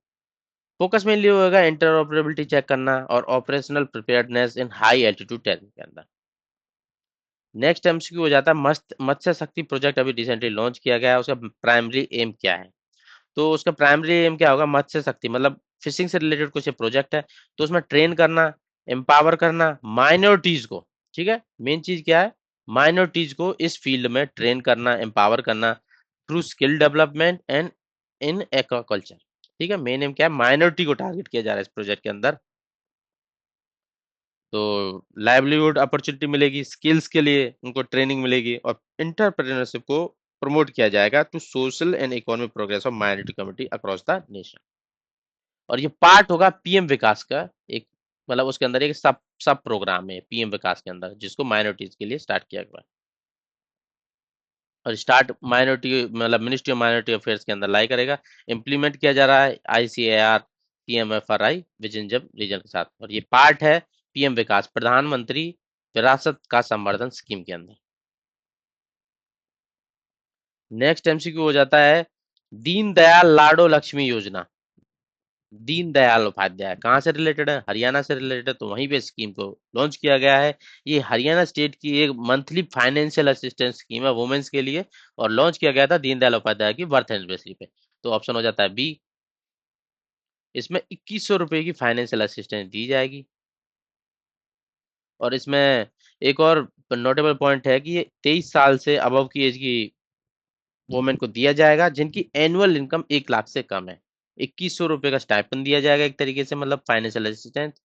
फोकस मेनली होगा इंटरऑपरेबिलिटी चेक करना और ऑपरेशनल प्रिपेयर्डनेस इन हाई एल्टीट्यूड टेरेन के अंदर। नेक्स्ट एमसीक्यू हो जाता है मत्स्य शक्ति प्रोजेक्ट, अभी रिसेंटली लॉन्च किया गया है, उसका प्राइमरी एम क्या है? तो उसका प्राइमरी एम क्या होगा? मत्स्य शक्ति मतलब फिशिंग से रिलेटेड कुछ प्रोजेक्ट है, तो उसमें ट्रेन करना एम्पावर करना माइनॉरिटीज को, ठीक है, मेन चीज क्या है, माइनॉरिटीज को इस फील्ड में ट्रेन करना, एम्पावर करना through skill development and in aquaculture. ठीक है, मेन एम क्या है, माइनॉरिटी को टारगेट किया जा रहा है इस प्रोजेक्ट के अंदर। तो लाइवलीहुड अपॉर्चुनिटी मिलेगी, स्किल्स के लिए उनको ट्रेनिंग मिलेगी, और इंटरप्रेन्योरशिप को प्रमोट किया जाएगा to social and economic progress of minority community across the nation. और ये पार्ट होगा पीएम विकास का एक, मतलब उसके अंदर एक सब सब प्रोग्राम है पीएम विकास के अंदर, जिसको माइनॉरिटीज के लिए स्टार्ट किया गया है। और स्टार्ट माइनॉरिटी मतलब मिनिस्ट्री ऑफ माइनॉरिटी अफेयर्स के अंदर लाई करेगा। इम्प्लीमेंट किया जा रहा है आईसीएआर पीएमएफआरआई विजन जब रीजन के साथ, और ये पार्ट है पीएम विकास प्रधानमंत्री विरासत का संवर्धन स्कीम के अंदर। नेक्स्ट एमसीक्यू हो जाता है दीन दयाल लाडो लक्ष्मी योजना। दीन दयाल उपाध्याय कहाँ से रिलेटेड है, हरियाणा से रिलेटेड है, तो वहीं पे स्कीम को लॉन्च किया गया है। ये हरियाणा स्टेट की एक मंथली फाइनेंशियल असिस्टेंस स्कीम है वुमेन्स के लिए, और लॉन्च किया गया था दीनदयाल उपाध्याय की बर्थ एनिवर्सरी पे। तो ऑप्शन हो जाता है बी। इसमें 2100 रुपए की फाइनेंशियल असिस्टेंस दी जाएगी। और इसमें एक और नोटेबल पॉइंट है कि ये 23 साल से अबव की एज की वुमेन को दिया जाएगा जिनकी एनुअल इनकम 1 लाख से कम है। 2100 रुपए का स्टाइपेंड दिया जाएगा एक तरीके से, मतलब फाइनेंशियल असिस्टेंस।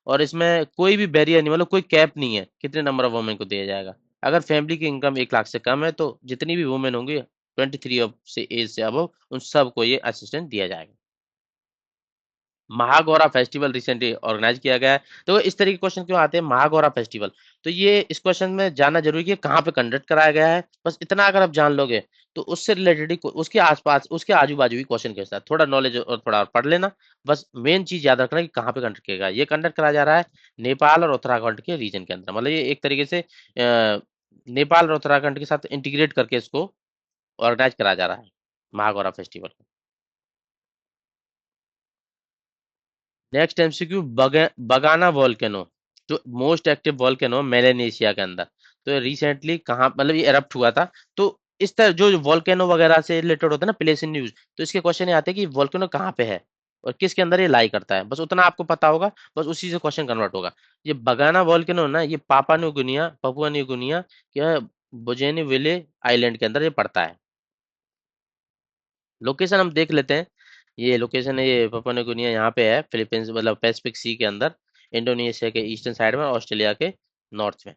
और इसमें कोई भी बैरियर नहीं, मतलब कोई कैप नहीं है कितने नंबर ऑफ वुमेन को दिया जाएगा। अगर फैमिली की इनकम 1 लाख से कम है तो जितनी भी वुमेन होंगी 23 से एज से अबव, उन सबको ये असिस्टेंस दिया जाएगा। महागौरा फेस्टिवल रिसेंटली ऑर्गेनाइज किया गया है। तो इस तरह के क्वेश्चन क्यों आते हैं, महागौरा फेस्टिवल, तो ये इस क्वेश्चन में जानना जरूरी है कि कहाँ पे कंडक्ट कराया गया है। बस इतना अगर आप जान लोगे तो उससे रिलेटेड ही उसके आसपास उसके आजू बाजू ही क्वेश्चन के साथ थोड़ा नॉलेज और थोड़ा और पढ़ लेना। बस मेन चीज याद रखना कि कहाँ पे कंडक्ट किया गया है। ये कंडक्ट कराया जा रहा है नेपाल और उत्तराखंड के रीजन के अंदर, मतलब ये एक तरीके से नेपाल और उत्तराखंड के साथ इंटीग्रेट करके इसको ऑर्गेनाइज कराया जा रहा है महागौरा फेस्टिवल। नेक्स्ट एमसीक्यू बगाना वॉल्केनो, जो मोस्ट एक्टिव वॉल्केनो मेलेनेशिया के अंदर। तो रिसेंटली कहाँ, मतलब ये एरप्ट हुआ था। तो इस तरह जो वॉल्केनो वगैरह से रिलेटेड होता है ना प्लेस इन न्यूज, तो इसके क्वेश्चन ये आते हैं कि वॉल्केनो कहाँ पे है और किसके अंदर ये लाई करता है, बस उतना आपको पता होगा, बस उसी से क्वेश्चन कन्वर्ट होगा। ये बगाना वॉल्केनो ना, ये पापुआ न्यू गुनिया क्या बोजेनी विले आइलैंड के अंदर ये पड़ता है। लोकेशन हम देख लेते हैं। ये लोकेशन है, ये पापुआ न्यू गिनिया यहाँ पे है, फिलीपींस मतलब पैसिफिक सी के अंदर, इंडोनेशिया के ईस्टर्न साइड में, ऑस्ट्रेलिया के नॉर्थ में।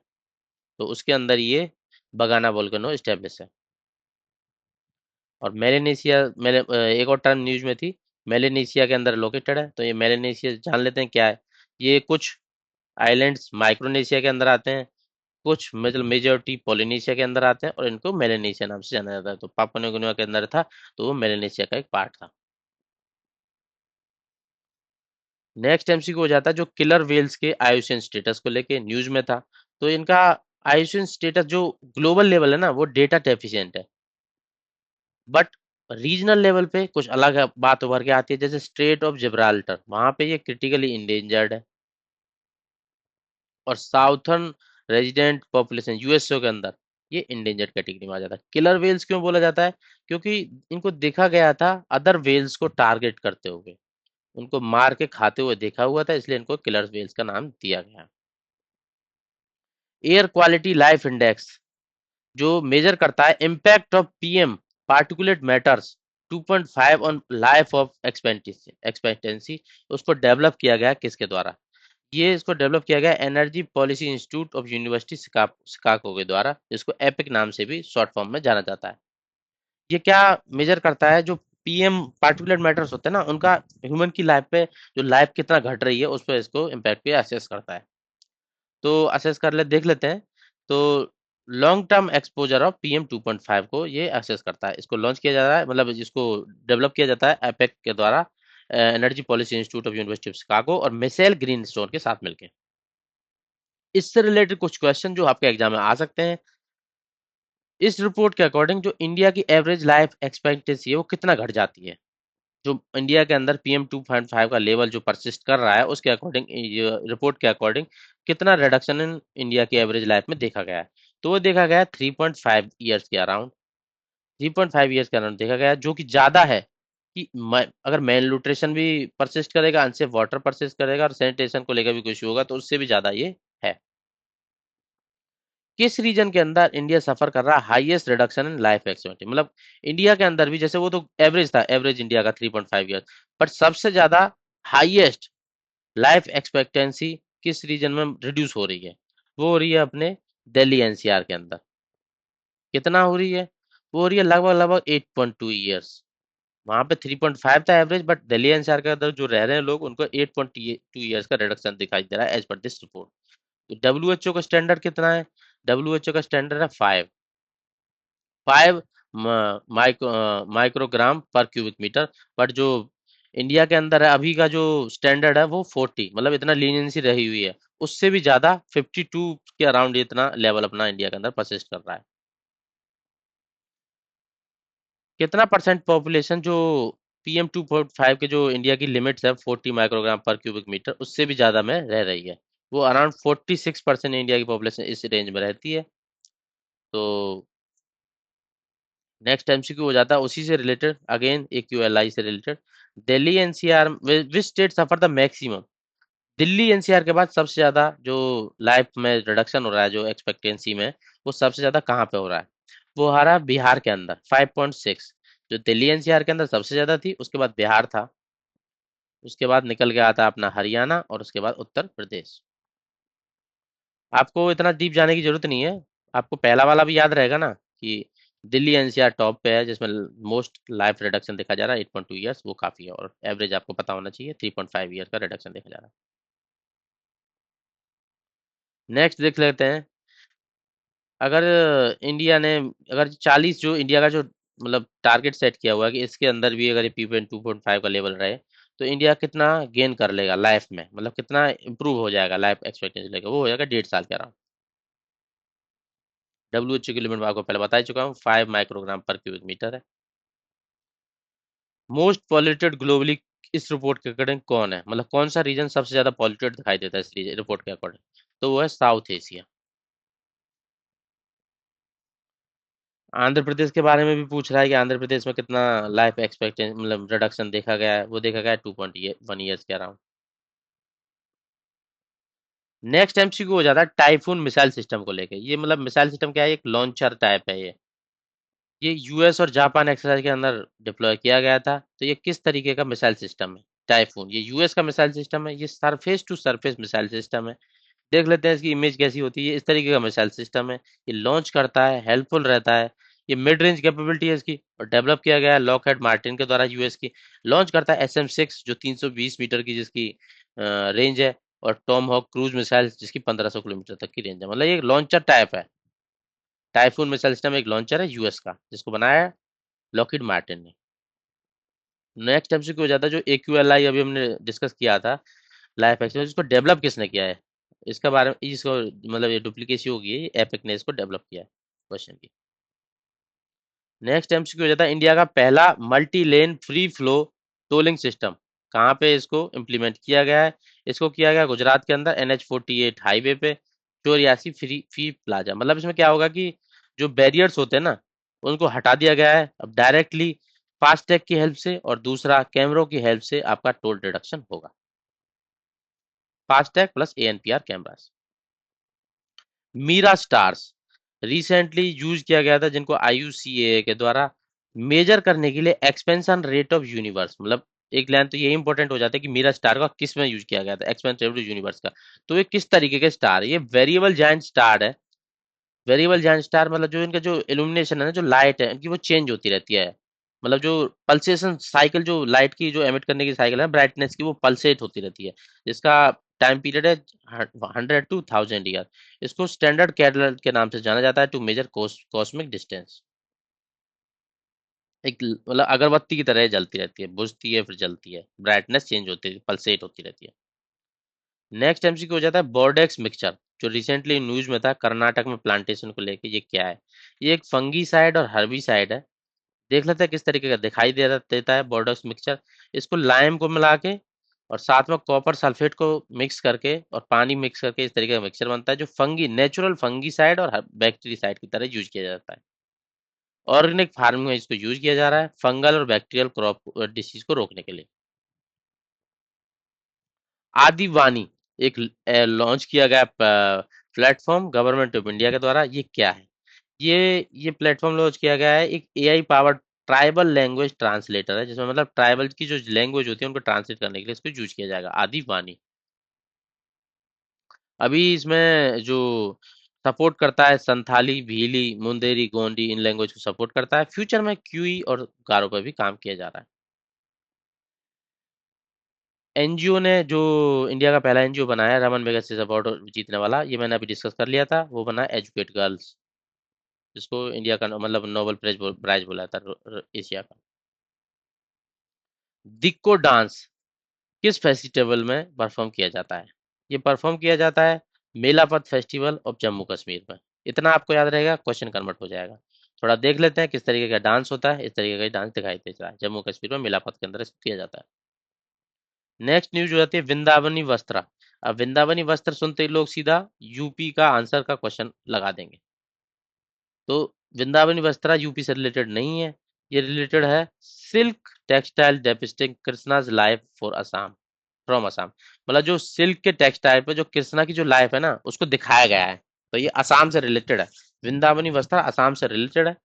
तो उसके अंदर ये बगाना वोल्केनो स्टेब्लिश है। और मेलेनेशिया एक और टर्म न्यूज में थी, मेलेनेशिया के अंदर लोकेटेड है। तो ये मेलेनेशिया जान लेते हैं क्या है। ये कुछ आइलैंड्स माइक्रोनेशिया के अंदर आते हैं, कुछ मतलब मेजोरिटी पोलिनेशिया के अंदर आते हैं, और इनको मेलेनेशिया नाम से जाना जाता है। तो पापुआ न्यू गिनिया के अंदर था, तो वो मेलेनेशिया का एक पार्ट था। नेक्स्ट एमसीक्यू हो जाता है जो किलर व्हेल्स के आयुषन स्टेटस को लेके न्यूज में था। तो इनका आयुषन स्टेटस जो ग्लोबल लेवल है ना, वो डेटा डेफिशिएंट है, बट रीजनल लेवल पे कुछ अलग बात उभर के आती है। जैसे स्ट्रेट ऑफ जिब्राल्टर, वहां पे ये क्रिटिकली इंडेंजर्ड है। और साउथर्न रेजिडेंट पॉपुलेशन यूएसओ के अंदर ये इंडेंजर्ड कैटेगरी में आ जाता है। किलर व्हेल्स क्यों बोला जाता है, क्योंकि इनको देखा गया था अदर व्हेल्स को टारगेट करते हुए, उनको मार के खाते हुए देखा हुआ था, इसलिए इनको किलर व्हेल्स का नाम दिया गया। एयर क्वालिटी लाइफ इंडेक्स, जो मेजर करता है impact of PM particulate matters 2.5 on life of expectancy, उसको डेवलप किया गया किसके द्वारा, ये इसको डेवलप किया गया energy policy institute of university Chicago के द्वारा, जिसको एपिक नाम से भी शॉर्ट फॉर्म में जाना जाता है। ये क्या मेजर करता है, जो पीएम पार्टिकुलेट मैटर्स होते हैं ना, उनका ह्यूमन की लाइफ पे जो लाइफ कितना घट रही है उस पर इसको इम्पैक्ट पे असेस करता है। तो असेस कर ले देख लेते हैं। तो long term exposure of PM 2.5 को ये असेस करता है। इसको लॉन्च किया जा रहा है, मतलब इसको डेवलप किया जाता है एपेक के द्वारा, energy policy institute of university of Chicago और मिशेल ग्रीनस्टोन के साथ मिलकर। इससे रिलेटेड कुछ क्वेश्चन जो आपके एग्जाम में आ सकते हैं। इस रिपोर्ट के अकॉर्डिंग जो इंडिया की एवरेज लाइफ एक्सपेक्टेंसी है वो कितना घट जाती है, जो इंडिया के अंदर पीएम 2.5 का लेवल जो परसिस्ट कर रहा है उसके अकॉर्डिंग, रिपोर्ट के अकॉर्डिंग कितना रिडक्शन इन इंडिया की एवरेज लाइफ में देखा गया है। तो वो देखा गया 3.5 ईयर्स के अराउंड, 3.5 ईयर्स के अराउंड देखा गया, जो कि ज्यादा है कि अगर मेल न्यूट्रिशन भी परसिस्ट करेगा, अनसेफ वाटर परसिस्ट करेगा और सैनिटेशन को लेकर भी कुछ होगा तो उससे भी ज्यादा ये है। किस रीजन के अंदर इंडिया सफर कर रहा है highest reduction in life expectancy, मतलब इंडिया के अंदर भी, जैसे वो तो एवरेज था, एवरेज इंडिया का 3.5 ईयर्स, बट सबसे ज्यादा हाईएस्ट लाइफ एक्सपेक्टेंसी किस रीजन में रिड्यूस हो रही है? वो हो रही है अपने दिल्ली एनसीआर के अंदर। कितना हो रही है? वो हो रही है लगभग लगभग 8.2 ईयर्स। वहां पे 3.5 था एवरेज, बट दिल्ली एनसीआर के अंदर जो रह रहे हैं लोग उनको 8.2 ईयर्स का रिडक्शन दिखाई दे रहा है एज पर दिस रिपोर्ट। तो डब्ल्यूएचओ का स्टैंडर्ड कितना है? डब्ल्यूएचओ का स्टैंडर्ड है 5 माइक्रोग्राम पर क्यूबिक मीटर। बट जो इंडिया के अंदर है अभी का जो स्टैंडर्ड है वो 40, मतलब इतना लीनियंसी रही हुई है। उससे भी ज्यादा 52 के अराउंड इतना लेवल अपना इंडिया के अंदर परसिस्ट कर रहा है। कितना परसेंट पॉपुलेशन जो PM2.5 के जो इंडिया की लिमिट्स है 40 माइक्रोग्राम पर क्यूबिक मीटर उससे भी ज्यादा में रह रही है? वो अराउंड 46% इंडिया की पॉपुलेशन इस रेंज में रहती है। तो नेक्स्ट एमसीक्यू हो जाता है उसी से रिलेटेड, अगेन AQLI से related. Delhi NCR which state suffer the maximum? Delhi NCR के बाद सबसे ज्यादा जो लाइफ में रिडक्शन हो रहा है जो एक्सपेक्टेंसी में, वो सबसे ज्यादा कहाँ पे हो रहा है? वो आ रहा है बिहार के अंदर 5.6। जो दिल्ली एनसीआर के अंदर सबसे ज्यादा थी उसके बाद बिहार था, उसके बाद निकल के आता अपना हरियाणा और उसके बाद उत्तर प्रदेश। आपको इतना डीप जाने की जरूरत नहीं है, आपको पहला वाला भी याद रहेगा ना कि दिल्ली एनसीआर टॉप पे है जिसमें मोस्ट लाइफ रिडक्शन देखा जा रहा है 8.2 ईयर्स, वो काफी है। और एवरेज आपको पता होना चाहिए 3.5 ईयर का रिडक्शन देखा जा रहा है। नेक्स्ट देख लेते हैं। अगर इंडिया ने, अगर 40 जो इंडिया का जो मतलब टारगेट सेट किया हुआ है कि इसके अंदर भी अगर ये PM2.5 का लेवल रहे तो इंडिया कितना गेन कर लेगा लाइफ में, मतलब कितना इंप्रूव हो जाएगा लाइफ एक्सपेक्टेंसी लेकर, वो हो जाएगा 1.5 साल के अराउंड। डब्ल्यूएचओ की लिमिट मैं आपको पहले बता ही चुका हूँ 5 माइक्रोग्राम पर क्यूबिक मीटर है। मोस्ट पॉल्यूटेड ग्लोबली इस रिपोर्ट के अकॉर्डिंग कौन है, मतलब कौन सा रीजन सबसे ज्यादा पॉल्यूटेड दिखाई देता है इस रिपोर्ट के अकॉर्डिंग? तो वो है साउथ एशिया। आंध्र प्रदेश के बारे में भी पूछ रहा है कि आंध्र प्रदेश में कितना लाइफ एक्सपेक्टेंसी मतलब रिडक्शन देखा गया है, वो देखा गया है 2.1 ईयर्स के अराउंड। नेक्स्ट एमसीक्यू हो जाता है टाइफून मिसाइल सिस्टम को लेके। ये मतलब मिसाइल सिस्टम क्या है? एक लॉन्चर टाइप है ये यूएस और जापान एक्सरसाइज के अंदर डिप्लॉय किया गया था। तो ये किस तरीके का मिसाइल सिस्टम है? टाइफून ये यूएस का मिसाइल सिस्टम है, ये surface to surface missile system है। देख लेते हैं इसकी इमेज कैसी होती है। इस तरीके का मिसाइल सिस्टम है, ये लॉन्च करता है, हेल्पफुल रहता है। ये मिड रेंज कैपेबिलिटी है इसकी और डेवलप किया गया है लॉकहेड मार्टिन के द्वारा यूएस की। लॉन्च करता है SM-6 जो 320 मीटर की जिसकी रेंज है, और टॉम हॉक क्रूज मिसाइल जिसकी 1500 किलोमीटर तक की रेंज है। मतलब ये लॉन्चर टाइप है। टाइफून मिसाइल सिस्टम एक लॉन्चर है यूएस का जिसको बनाया है लॉकहीड मार्टिन ने। नेक्स्ट एमसीक्यू हो जाता है जो AQLI अभी हमने डिस्कस किया था लाइफ एक्सपीरियंस, इसको डेवलप किसने किया है? इसका बारे में इसको मतलब ये डुप्लीकेसी होगी, एपिक ने इसको डेवलप किया है क्वेश्चन की। नेक्स्ट एमसीक्यू हो जाता है इंडिया का पहला multi lane free flow tolling system कहाँ पे इसको इम्प्लीमेंट किया गया है? इसको किया गया गुजरात के अंदर NH-48 हाईवे पे चोरियासी फ्री फ्री प्लाजा। मतलब इसमें क्या होगा कि जो बैरियर्स होते हैं ना उनको हटा दिया गया है, अब डायरेक्टली फास्टैग की हेल्प से और दूसरा कैमरों की हेल्प से आपका टोल डिडक्शन होगा। FASTag plus ANPR cameras. मीरा स्टार्स रिसेंटली यूज किया गया था जिनको IUCAA के द्वारा मेजर करने के लिए एक्सपेंशन रेट ऑफ यूनिवर्स। मतलब एक लाइन तो ये इंपॉर्टेंट हो जाता है कि मीरा स्टार का किस में यूज किया गया था, एक्सपेंशन रेट ऑफ यूनिवर्स का। तो ये किस तरीके के स्टार है? ये वेरिएबल जायंट स्टार है। वेरिएबल जायंट स्टार मतलब जो इनका जो इल्यूमिनेशन है ना, जो लाइट है इनकी वो चेंज होती रहती है। मतलब जो पल्सेशन साइकिल, जो लाइट की जो एमिट करने की साइकिल है ब्राइटनेस की, वो पल्सेट होती रहती है। जिसका टाइम पीरियड है 100 to 1000 ईयर। इसको स्टैंडर्ड कैडल के नाम से जाना जाता है टू मेजर कॉस्मिक डिस्टेंस। एक मतलब अगरबत्ती की तरह जलती रहती है, बुझती है फिर जलती है, ब्राइटनेस चेंज होती है, पल्सेट होती रहती है। नेक्स्ट एमसीक्यू हो जाता है बोर्डेक्स मिक्सचर जो रिसेंटली न्यूज में था कर्नाटक में प्लांटेशन को लेके। ये क्या है? ये एक फंगीसाइड और हर्बिसाइड है। देख लेते हैं किस तरीके का दिखाई देता है बोर्डेक्स मिक्सचर। इसको लाइम को मिला के और साथ में कॉपर सल्फेट को मिक्स करके और पानी मिक्स करके इस तरीके का मिक्सचर बनता है जो फंगी नेचुरल फंगीसाइड और बैक्टीरियासाइड की तरह यूज किया जाता है। ऑर्गेनिक फार्मिंग में इसको यूज किया जा रहा है फंगल और बैक्टीरियल क्रॉप डिसीज को रोकने के लिए। आदिवानी एक लॉन्च किया गया प्लेटफॉर्म गवर्नमेंट ऑफ इंडिया के द्वारा, ये क्या है? ये प्लेटफॉर्म लॉन्च किया गया है, एक AI powered tribal language translator है, जिसमें मतलब ट्राइबल की जो लैंग्वेज होती है उनको ट्रांसलेट करने के लिए इसको यूज किया जाएगा, आदिवानी। अभी इसमें जो सपोर्ट करता है संथाली, भीली, मुंदेरी, गोंडी, इन लैंग्वेज को सपोर्ट करता है। फ्यूचर में क्यूई और गारो पर भी काम किया जा रहा है। एनजीओ ने जो इंडिया का पहला एनजीओ बनाया है रमन मैगसेसे अवार्ड जीतने वाला, ये मैंने अभी डिस्कस कर लिया था, वो बना एजुकेट गर्ल्स, जिसको इंडिया का मतलब नोबेल प्राइज बोला था एशिया का। दिक्को डांस किस फेस्टिवल में परफॉर्म किया जाता है? ये परफॉर्म किया जाता है मेलापत फेस्टिवल ऑफ जम्मू कश्मीर में। इतना आपको याद रहेगा, क्वेश्चन कन्वर्ट हो जाएगा। थोड़ा देख लेते हैं किस तरीके का डांस होता है, इस तरीके का डांस दिखाई दे रहा है जम्मू कश्मीर में मेलापत के अंदर इसको किया जाता है। नेक्स्ट न्यूज हो जाती है वृंदावनी वस्त्र। अब वृंदावनी वस्त्र सुनते ही लोग सीधा यूपी का आंसर का क्वेश्चन लगा देंगे। तो वृंदावनी वस्त्रा यूपी से रिलेटेड नहीं है, ये रिलेटेड है silk textile depicting Krishna's life for Assam, from Assam. मतलब जो सिल्क के टेक्सटाइल पे जो कृष्णा की जो लाइफ है ना उसको दिखाया गया है, तो ये असम से रिलेटेड है। वृंदावनी वस्त्रा असम से रिलेटेड है।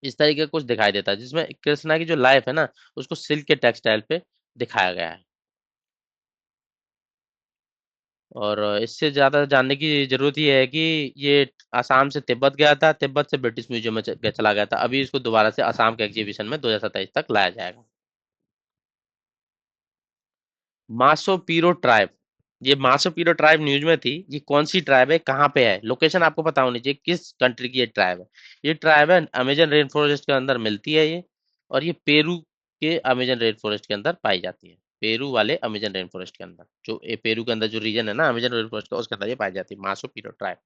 इस तरीके का कुछ दिखाई देता है जिसमें कृष्णा की जो लाइफ है ना उसको सिल्क के टेक्सटाइल पे दिखाया गया है। और इससे ज्यादा जानने की जरूरत ये है कि ये आसाम से तिब्बत गया था, तिब्बत से ब्रिटिश म्यूजियम में चला गया था, अभी इसको दोबारा से आसाम के एग्जीबिशन में 2027 तक लाया जाएगा। मासो पीरो ट्राइब, ये मासो पीरो ट्राइब न्यूज में थी, ये कौन सी ट्राइब है, कहाँ पे है, लोकेशन आपको पता होनी चाहिए किस कंट्री की ये ट्राइब है। ये ट्राइब है अमेजन रेन फॉरेस्ट के अंदर मिलती है ये, और ये पेरू के अमेजन रेन फॉरेस्ट के अंदर पाई जाती है। पेरू वाले अमेजन रेन फॉरेस्ट के अंदर, जो ये पेरू के अंदर जो रीजन है ना अमेजन रेन फॉरेस्ट का, उसके अंदर ये पाई जाती है मासो पीरो ट्राइब।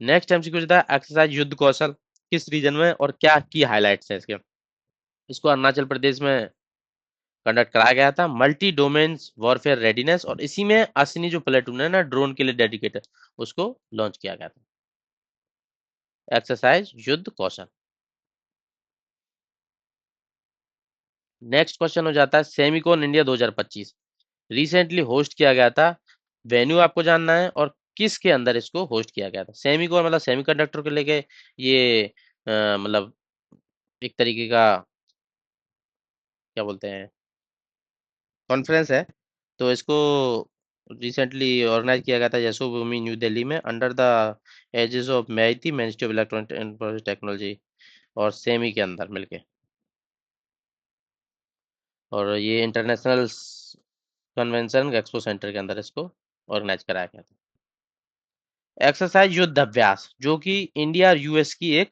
नेक्स्ट एमसीक्यू था एक्सरसाइज युद्ध कौशल किस रीजन में और क्या की हाइलाइट्स है इसके? इसको अरुणाचल प्रदेश में कंडक्ट कराया गया था, मल्टी डोमेन्स वॉरफेयर रेडीनेस, और इसी में अश्विनी जो प्लेटून है ना ड्रोन के लिए डेडिकेटेड, उसको लॉन्च किया गया था। एक्सरसाइज युद्ध कौशल। नेक्स्ट क्वेश्चन हो जाता है सेमिकॉन इंडिया 2025 रिसेंटली होस्ट किया गया था, वेन्यू आपको जानना है और किसके अंदर इसको होस्ट किया गया था। सेमिकॉन मतलब सेमीकंडक्टर को लेके ये मतलब एक तरीके का क्या बोलते हैं कॉन्फ्रेंस है, तो इसको रिसेंटली ऑर्गेनाइज किया गया था यशोभूमि न्यू दिल्ली में under the aegis of MIT ministry of electronic and technology और सेमी के अंदर मिलके। और ये इंटरनेशनल कन्वेंशन एक्सपो सेंटर के अंदर इसको ऑर्गेनाइज कराया गया था। एक्सरसाइज युद्ध अभ्यास जो कि इंडिया और यूएस की एक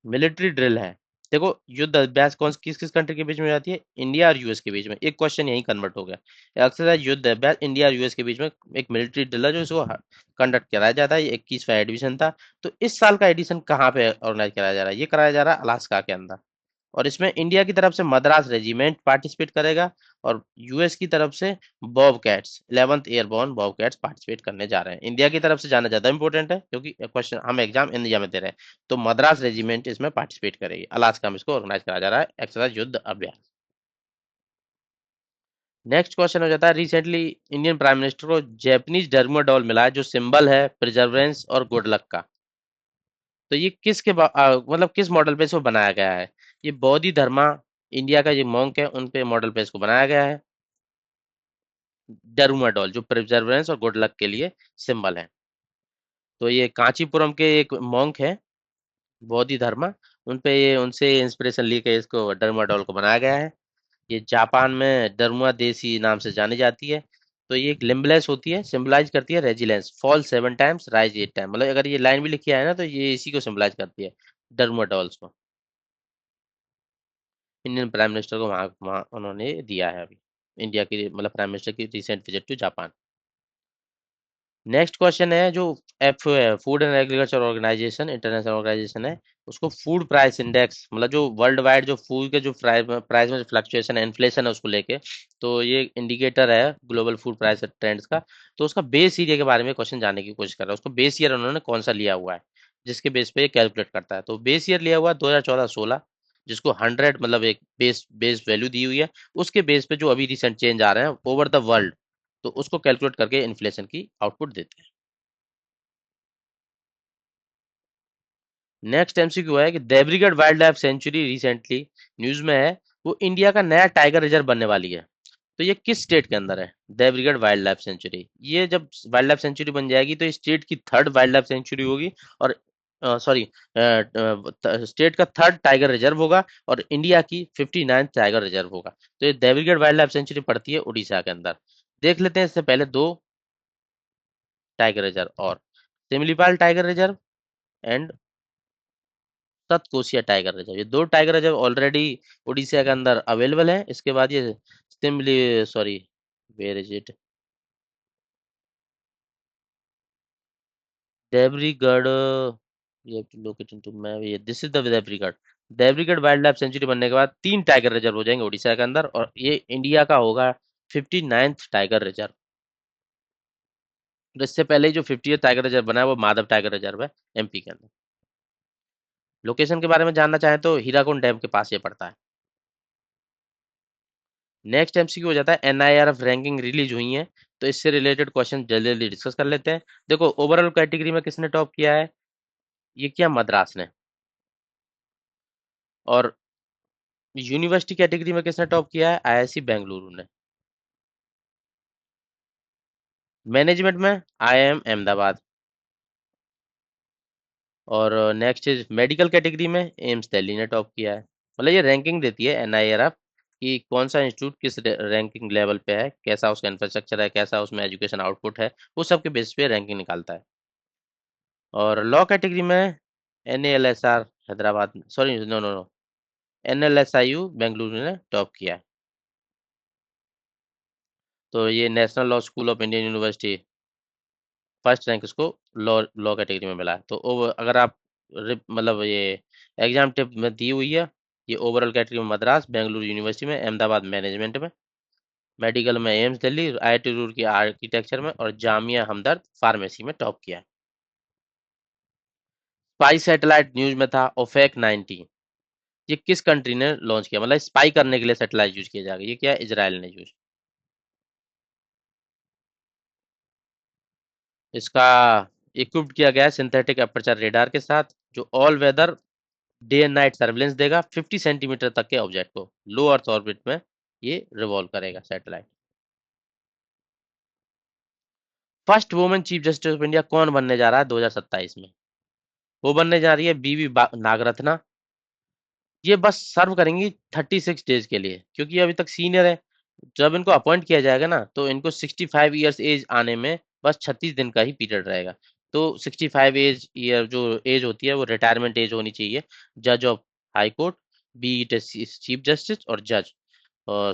मिलिट्री ड्रिल है। देखो युद्ध अभ्यास कौन किस किस कंट्री के बीच में हो जाती है, इंडिया और यूएस के बीच में, एक क्वेश्चन यही कन्वर्ट हो गया। एक्सरसाइज युद्ध अभ्यास इंडिया और यूएस के बीच में एक मिलिट्री ड्रिल है जो इसको कंडक्ट कराया जाता है, ये 21वां एडिशन था। तो इस साल का एडिशन कहाँ पे ऑर्गेनाइज कराया जा रहा है, ये कराया जा रहा है अलास्का के अंदर। और इसमें इंडिया की तरफ से मद्रास रेजिमेंट पार्टिसिपेट करेगा, और यूएस की तरफ से Bob cats 11th airborne Bob cats participate करने जा रहे हैं। इंडिया की तरफ से जाना ज्यादा इंपॉर्टेंट है क्योंकि क्वेश्चन हम एग्जाम इंडिया में दे रहे हैं। तो मद्रास रेजिमेंट इसमें पार्टिसिपेट करेगी, अलास्का में इसको ऑर्गेनाइज करा जा रहा है एक्सरसाइज युद्ध अभ्यास। नेक्स्ट क्वेश्चन हो जाता है रिसेंटली इंडियन प्राइम मिनिस्टर को जैपनीज डर्माडोल मिला है जो सिंबल है प्रिजर्वेंस और गुड लक का। तो ये मतलब किस मॉडल पे इसको बनाया गया है? ये बोधि धर्मा इंडिया का ये मॉन्क है उन पे मॉडल पे इसको बनाया गया है, डर्माडोल जो प्रिजर्वेंस और गुड लक के लिए सिंबल है। तो ये कांचीपुरम के एक मॉन्क है बोधि धर्मा, उन पे ये उनसे इंस्पिरेशन लेके इसको डर्माडोल को बनाया गया है। ये जापान में डर्मा देसी नाम से जानी जाती है। तो ये एक लिम्बलेस होती है, सिंबलाइज करती है resilience, fall 7 times rise 8 time, मतलब अगर ये लाइन भी लिखी है ना तो ये इसी को सिंबलाइज करती है, डर्माडोल्स को। इंडियन प्राइम मिनिस्टर को वहाँ उन्होंने दिया है अभी, इंडिया की मतलब प्राइम मिनिस्टर की recent visit to Japan. Next question है जो F food and agriculture organisation international organisation है, उसको फूड प्राइस इंडेक्स, मतलब जो वर्ल्ड वाइड जो फूड के जो प्राइस में फ्लक्चुएशन है, इन्फ्लेशन है, उसको लेके, तो ये इंडिकेटर है ग्लोबल फूड प्राइस ट्रेंड्स का। तो उसका बेस ईयर के बारे में क्वेश्चन जानने की कोशिश कर रहा है, उसको बेस ईयर उन्होंने कौन सा लिया हुआ है, जिसके बेस पे ये कैलकुलेट करता है। तो बेस ईयर लिया हुआ है 2014-16, जिसको 100 मतलब एक बेस बेस वैल्यू दी हुई है। उसके बेस पे जो अभी रिसेंट चेंज आ रहे हैं ओवर द वर्ल्ड, तो उसको कैलकुलेट करके इन्फ्लेशन की आउटपुट देते हैं। नेक्स्ट एमसीक्यू है कि Debrigarh wildlife sanctuary recently news में है, वो इंडिया का नया टाइगर रिजर्व बनने वाली है। तो ये किस स्टेट के अंदर है? Debrigarh wildlife century. ये जब वाइल्ड लाइफ सेंचुरी बन जाएगी तो स्टेट की थर्ड वाइल्ड लाइफ सेंचुरी होगी, और सॉरी, स्टेट का थर्ड टाइगर रिजर्व होगा, और इंडिया की 59 टाइगर रिजर्व होगा। तो ये देवरीगढ़ वाइल्ड लाइफ सेंचुरी पड़ती है उड़ीसा के अंदर। देख लेते हैं इससे पहले दो टाइगर रिजर्व और, Similipal tiger reserve and Satkosia tiger reserve. ये दो टाइगर रिजर्व ऑलरेडी उड़ीसा के अंदर अवेलेबल है। इसके बाद ये सिमली sorry, where is it, Debrigarh, ये लोकेशन टू मैं, ये this is the Debrigarh. Debrigarh wildlife sanctuary बनने के बाद तीन टाइगर रिजर्व हो जाएंगे उड़ीसा के अंदर, और ये इंडिया का होगा 59th टाइगर रिजर्व। तो इससे पहले ही जो 50th टाइगर रिजर्व बना है वो माधव टाइगर रिजर्व है, एमपी के अंदर। लोकेशन के बारे में जानना चाहें तो हीराकुंड डैम के पास ये पड़ता है। नेक्स्ट एमसीक्यू हो जाता है एनआईआरएफ रैंकिंग रिलीज हुई है, तो इससे रिलेटेड क्वेश्चन जल्दी जल्दी डिस्कस कर लेते हैं। देखो ओवरऑल कैटेगरी में किसने टॉप किया है? ये किया मद्रास ने। और यूनिवर्सिटी कैटेगरी में किसने टॉप किया है? आईआईसी बेंगलुरु ने। मैनेजमेंट में आईआईएम अहमदाबाद। और नेक्स्ट इज मेडिकल कैटेगरी में एम्स दिल्ली ने टॉप किया है। मतलब ये रैंकिंग देती है एनआईआरएफ कि कौन सा इंस्टीट्यूट किस रैंकिंग लेवल पे है, कैसा उसका इंफ्रास्ट्रक्चर है, कैसा उसमें एजुकेशन आउटपुट है, वो सब के बेस पे रैंकिंग निकालता है। और लॉ कैटेगरी में NLSR Hyderabad, sorry no no no, NLSIU Bengaluru ने टॉप किया है। तो ये national law school of Indian university first rank इसको लॉ लॉ कैटेगरी में मिला है। तो अगर आप मतलब ये एग्जाम टिप में दी हुई है, ये ओवरऑल कैटेगरी में मद्रास, बेंगलुरु यूनिवर्सिटी में, अहमदाबाद मैनेजमेंट में, मेडिकल में AIIMS Delhi, IIT Roorkee architecture में, और जामिया हमदर्द फार्मेसी में टॉप किया है। स्पाई सैटेलाइट न्यूज में था ओफेक 90, ये किस कंट्री ने लॉन्च किया, मतलब स्पाई करने के लिए सैटेलाइट यूज किया जाएगा, ये क्या है? इजराइल ने यूज। इसका इक्विप्ड किया गया है सिंथेटिक अपर्चर रेडार के साथ, जो all weather day and night surveillance देगा 50 सेंटीमीटर तक के ऑब्जेक्ट को। लो अर्थ ऑर्बिट में ये रिवॉल्व करेगा satellite. First women chief justice of India कौन बनने जा रहा है 2027 में? वो बनने जा रही है बीवी नागरत्ना। ये बस सर्व करेंगी 36 डेज के लिए, क्योंकि ये अभी तक सीनियर है। जब इनको अपॉइंट किया जाएगा ना, तो इनको 65 ईयर्स एज आने में बस 36 दिन का ही पीरियड रहेगा। तो 65 ईयर जो एज होती है वो रिटायरमेंट एज होनी चाहिए, जज of high court, B it chief justice और जज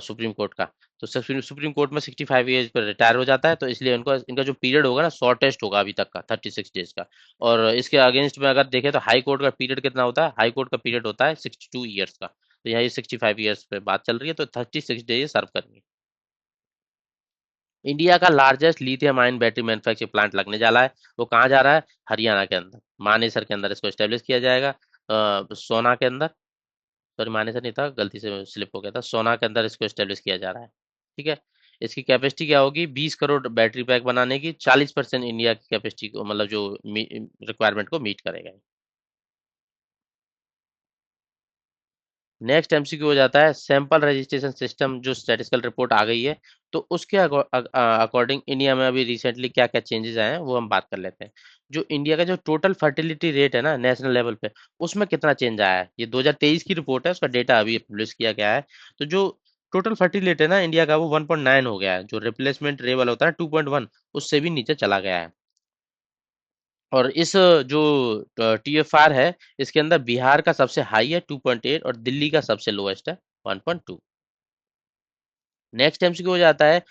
सुप्रीम कोर्ट का। तो सुप्रीम कोर्ट में 65 एज पर रिटायर हो जाता है, तो इसलिए उनको इनका जो पीरियड होगा ना शॉर्टेस्ट होगा अभी तक का, 36 डेज का। और इसके अगेंस्ट में अगर देखें तो हाई कोर्ट का पीरियड कितना होता है? हाई कोर्ट का पीरियड होता है 62 ईयर्स का। तो यहाँ ये 65 ईयर्स पे बात चल रही है, तो 36 डेज सर्व करेंगे। इंडिया का largest lithium ion battery manufacturing plant लगने जा रहा है। वो कहाँ जा रहा है? हरियाणा के अंदर, मानेसर के अंदर इसको स्टेब्लिश किया जाएगा। सोना के अंदर, सॉरी मानेसर नहीं था, गलती से स्लिप हो गया था, सोना के अंदर इसको स्टेब्लिश किया जा रहा है। ठीक है। इसकी कैपेसिटी क्या होगी? 20 करोड़ बैटरी पैक बनाने की, 40% इंडिया की कैपेसिटी को, मतलब जो रिक्वायरमेंट को मीट करेगा। नेक्स्ट एमसीक्यू हो जाता है सैंपल रजिस्ट्रेशन सिस्टम, जो स्टैटिस्टिकल रिपोर्ट आ गई है, तो उसके अकॉर्डिंग इंडिया में अभी रिसेंटली क्या क्या चेंजेस आए हैं वो हम बात कर लेते हैं। जो इंडिया का जो टोटल फर्टिलिटी रेट है ना नेशनल लेवल पे, उसमें कितना चेंज आया है? ये 2023 की रिपोर्ट है, उसका डेटा अभी पब्लिश किया गया है। तो जो टोटल फर्टिलिटी है ना इंडिया का, वो 1.9 हो गया है। जो रिप्लेसमेंट लेवल होता है 2.1, उससे भी नीचे चला गया है। और इस जो टीएफआर है, इसके अंदर बिहार का सबसे हाई है 2.8, और दिल्ली का सबसे लोएस्ट है 1.2। नेक्स्ट एमसीक्यू हो जाता है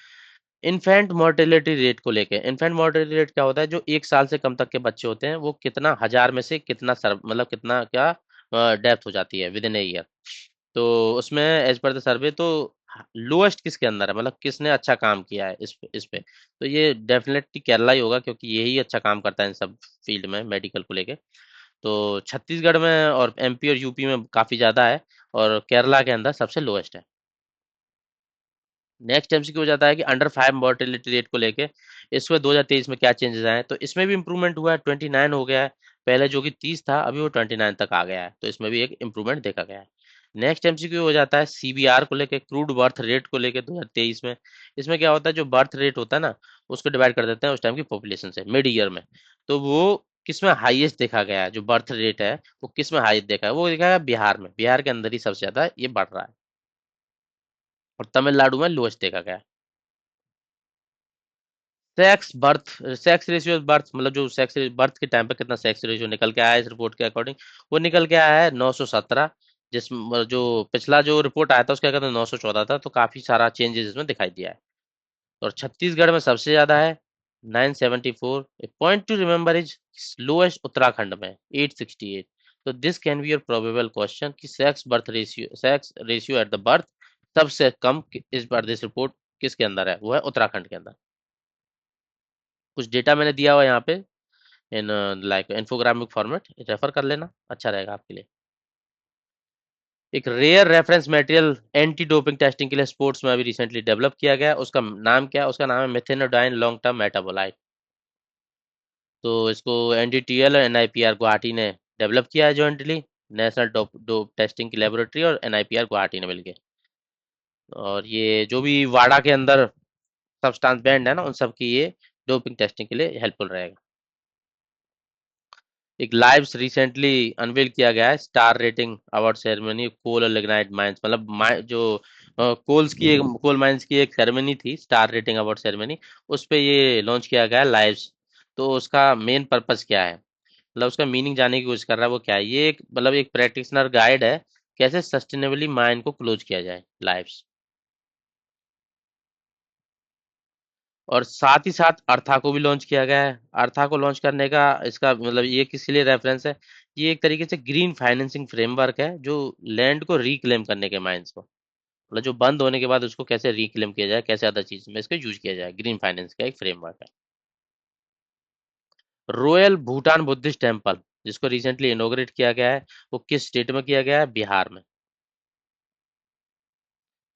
इन्फेंट मोर्टेलिटी रेट को लेके। इन्फेंट मोर्टेलिटी रेट क्या होता है? जो 1 साल से कम तक के बच्चे होते हैं, वो कितना हजार में से कितना मतलब कितना क्या डेथ हो जाती है विद इन ए ईयर। तो उसमें एज पर द सर्वे तो लोएस्ट किसके अंदर है, मतलब किसने अच्छा काम किया है इस पे, तो ये डेफिनेटली केरला ही होगा, क्योंकि यही अच्छा काम करता है इन सब फील्ड में मेडिकल को लेके। तो छत्तीसगढ़ में और एमपी और यूपी में काफी ज्यादा है, और केरला के अंदर सबसे लोएस्ट है। नेक्स्ट एमसीक्यू हो जाता है कि अंडर 5 मोर्टेलिटी रेट को लेके इसमें 2023 में क्या चेंजेस आए हैं, तो इसमें भी इंप्रूवमेंट हुआ है, 29 हो गया है। पहले जो कि 30 था अभी वो 29 तक आ गया है, तो इसमें भी एक इंप्रूवमेंट देखा गया है। नेक्स्ट एमसीक्यू हो जाता है सीबीआर को लेके, क्रूड बर्थ रेट को लेके 2023 में। इसमें क्या होता है, जो बर्थ रेट होता है ना, उसको डिवाइड कर देते हैं उस टाइम की पॉपुलेशन से मिड ईयर में। तो वो किसमें हाईएस्ट देखा गया है, जो बर्थ रेट है वो किसमें हाईएस्ट देखा है, वो देखा गया बिहार में। बिहार के अंदर ही सबसे ज्यादा ये बढ़ रहा है, और तमिलनाडु में लोएस्ट देखा गया है। सेक्स रेशियो बर्थ, मतलब जो सेक्स बर्थ के टाइम पे कितना सेक्स रेशियो निकल के आया है इस रिपोर्ट के अकॉर्डिंग, वो निकल के आया है 917। जिसमें जो पिछला जो रिपोर्ट आया था उसके अगर 914 था, तो काफी सारा चेंजेस इसमें दिखाई दिया है। और छत्तीसगढ़ में सबसे ज्यादा है 974। Point to remember is lowest Uttarakhand में 868। तो this can be your probable question कि sex ratio at the birth सबसे कम इस बार दिस रिपोर्ट किसके अंदर है, वो है उत्तराखंड के अंदर। कुछ डेटा मैंने दिया हुआ है यहाँ पे in like infographic format, refer कर लेना, अच्छा रहेगा आपके लिए। एक rare reference material anti doping testing के लिए स्पोर्ट्स में अभी रिसेंटली डेवलप किया गया है। उसका नाम क्या है, उसका नाम है मेथेनोडाइन लॉन्ग टर्म मेटाबोलाइट। तो इसको एनडीटीएल और एनआईपीआर गुवाहाटी ने डेवलप किया है जॉइंटली, नेशनल डोप टेस्टिंग की लेबोरेटरी और एनआईपीआर गुवाहाटी ने मिलकर। और ये जो भी वाडा के अंदर सब्सटेंस बैंड है ना, उन सब की ये डोपिंग टेस्टिंग के लिए हेल्पफुल रहेगा। एक लाइव रिसेंटली अनवेल किया गया है स्टार रेटिंग अवार्ड सेरेमनी कोल और लिग्नाइट माइंस, मतलब जो कोल माइंस की एक सेरेमनी थी, स्टार रेटिंग अवार्ड सेरेमनी, उस पे ये लॉन्च किया गया है लाइव। तो उसका मेन पर्पस क्या है, मतलब उसका मीनिंग जानने की कोशिश कर रहा है वो क्या है। ये एक मतलब एक प्रैक्टिशनर गाइड है, कैसे सस्टेनेबली माइंड को क्लोज किया जाए लाइव। और साथ ही साथ अर्था को भी लॉन्च किया गया है। अर्था को लॉन्च करने का इसका मतलब ये किसके लिए रेफरेंस है, ये एक तरीके से ग्रीन फाइनेंसिंग फ्रेमवर्क है, जो लैंड को रिक्लेम करने के माइंस को, मतलब जो बंद होने के बाद उसको कैसे रिक्लेम किया जाए, कैसे अदर चीज में इसको यूज किया जाए, ग्रीन फाइनेंस का एक फ्रेमवर्क है। रॉयल भूटान बुद्धिस्ट टेम्पल जिसको रिसेंटली इनॉग्रेट किया गया है, वो किस स्टेट में किया गया है, बिहार में।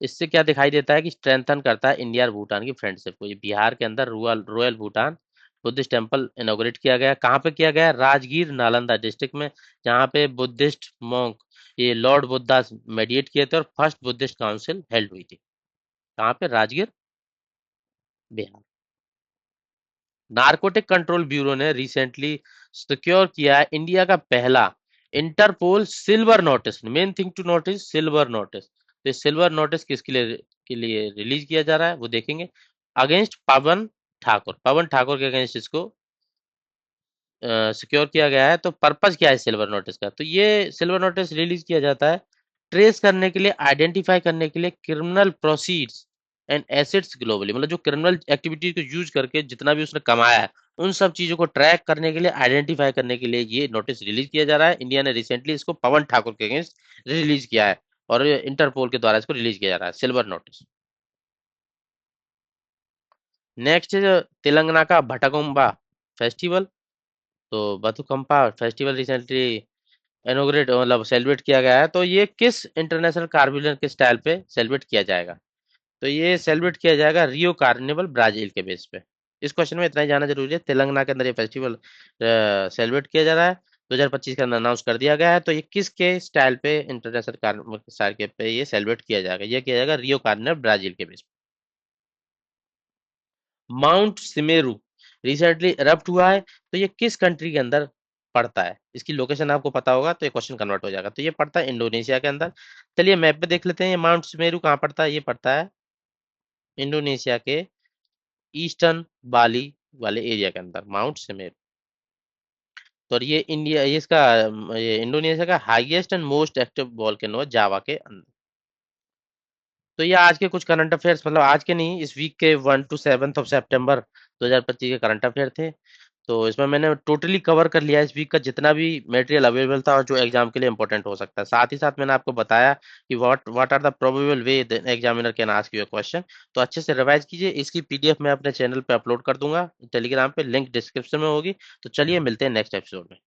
इससे क्या दिखाई देता है कि स्ट्रेंथन करता है इंडिया और भूटान की फ्रेंडशिप को। ये बिहार के अंदर royal Bhutan Buddhist temple inaugurate किया गया। कहाँ पे किया गया है, राजगीर नालंदा डिस्ट्रिक्ट में, जहाँ पे बुद्धिस्ट मॉन्क ये लॉर्ड बुद्धा मेडिएट किए थे और फर्स्ट बुद्धिस्ट काउंसिल हेल्ड हुई थी। कहाँ पे, Rajgir, Bihar. Narcotic control bureau ने रिसेंटली सिक्योर किया है इंडिया का पहला Interpol silver notice. Main thing to notice silver notice, तो सिल्वर नोटिस किसके लिए रिलीज किया जा रहा है वो देखेंगे। अगेंस्ट पवन ठाकुर के अगेंस्ट इसको सिक्योर किया गया है। तो पर्पस क्या है सिल्वर नोटिस का, तो ये सिल्वर नोटिस रिलीज किया जाता है ट्रेस करने के लिए, आइडेंटिफाई करने के लिए criminal proceeds and assets globally, मतलब जो क्रिमिनल एक्टिविटी को यूज करके जितना भी उसने कमाया है, उन सब चीजों को ट्रैक करने के लिए, आइडेंटिफाई करने के लिए ये नोटिस रिलीज किया जा रहा है। इंडिया ने रिसेंटली इसको पवन ठाकुर के अगेंस्ट रिलीज किया है, और इंटरपोल के द्वारा इसको रिलीज किया जा रहा है सिल्वर नोटिस। नेक्स्ट तेलंगाना का भटकुम्बा फेस्टिवल। तो बथुकम्पा फेस्टिवल रिसेंटली इनॉग्रेट मतलब सेलिब्रेट किया गया है। तो ये किस इंटरनेशनल कार्निवल के स्टाइल पे सेलिब्रेट किया जाएगा, तो ये सेलिब्रेट किया जाएगा रियो कार्निवल ब्राजील के बेस पे। इस क्वेश्चन में इतना ही जाना जरूरी है, तेलंगाना के अंदर ये फेस्टिवल सेलिब्रेट किया जा रहा है, 2025 के अंदर अनाउंस कर दिया गया है। तो ये किसके स्टाइल पे इंटरनेशनल कार्निवल स्टाइल के पे ये सेलिब्रेट किया जाएगा, ये किया जाएगा रियो कार्निवल ब्राजील के बेस पे। माउंट सिमेरू रिसेंटली इरप्ट हुआ है, तो ये किस कंट्री के अंदर पड़ता है, इसकी लोकेशन आपको पता होगा तो ये क्वेश्चन कन्वर्ट हो जाएगा। तो ये पड़ता है इंडोनेशिया के अंदर। चलिए मैप पे देख लेते हैं ये माउंट सुमेरु कहाँ पड़ता है, ये पड़ता है इंडोनेशिया के ईस्टर्न बाली वाले एरिया के अंदर माउंट सुमेरु। तो और ये इसका ये इंडोनेशिया का highest and most active volcano है जावा के अंदर। तो ये आज के कुछ करंट अफेयर्स, मतलब आज के नहीं, इस वीक के 1 to 7 सितंबर 2025 के करंट अफेयर थे। तो इसमें मैंने टोटली कवर कर लिया इस वीक का जितना भी मटेरियल अवेलेबल था और जो एग्जाम के लिए इंपॉर्टेंट हो सकता है। साथ ही साथ मैंने आपको बताया कि what are the probable way the examiner can ask you a question. तो अच्छे से रिवाइज कीजिए। इसकी पीडीएफ मैं अपने चैनल पे अपलोड कर दूंगा टेलीग्राम पे, लिंक डिस्क्रिप्शन में होगी। तो चलिए मिलते हैं नेक्स्ट एपिसोड में।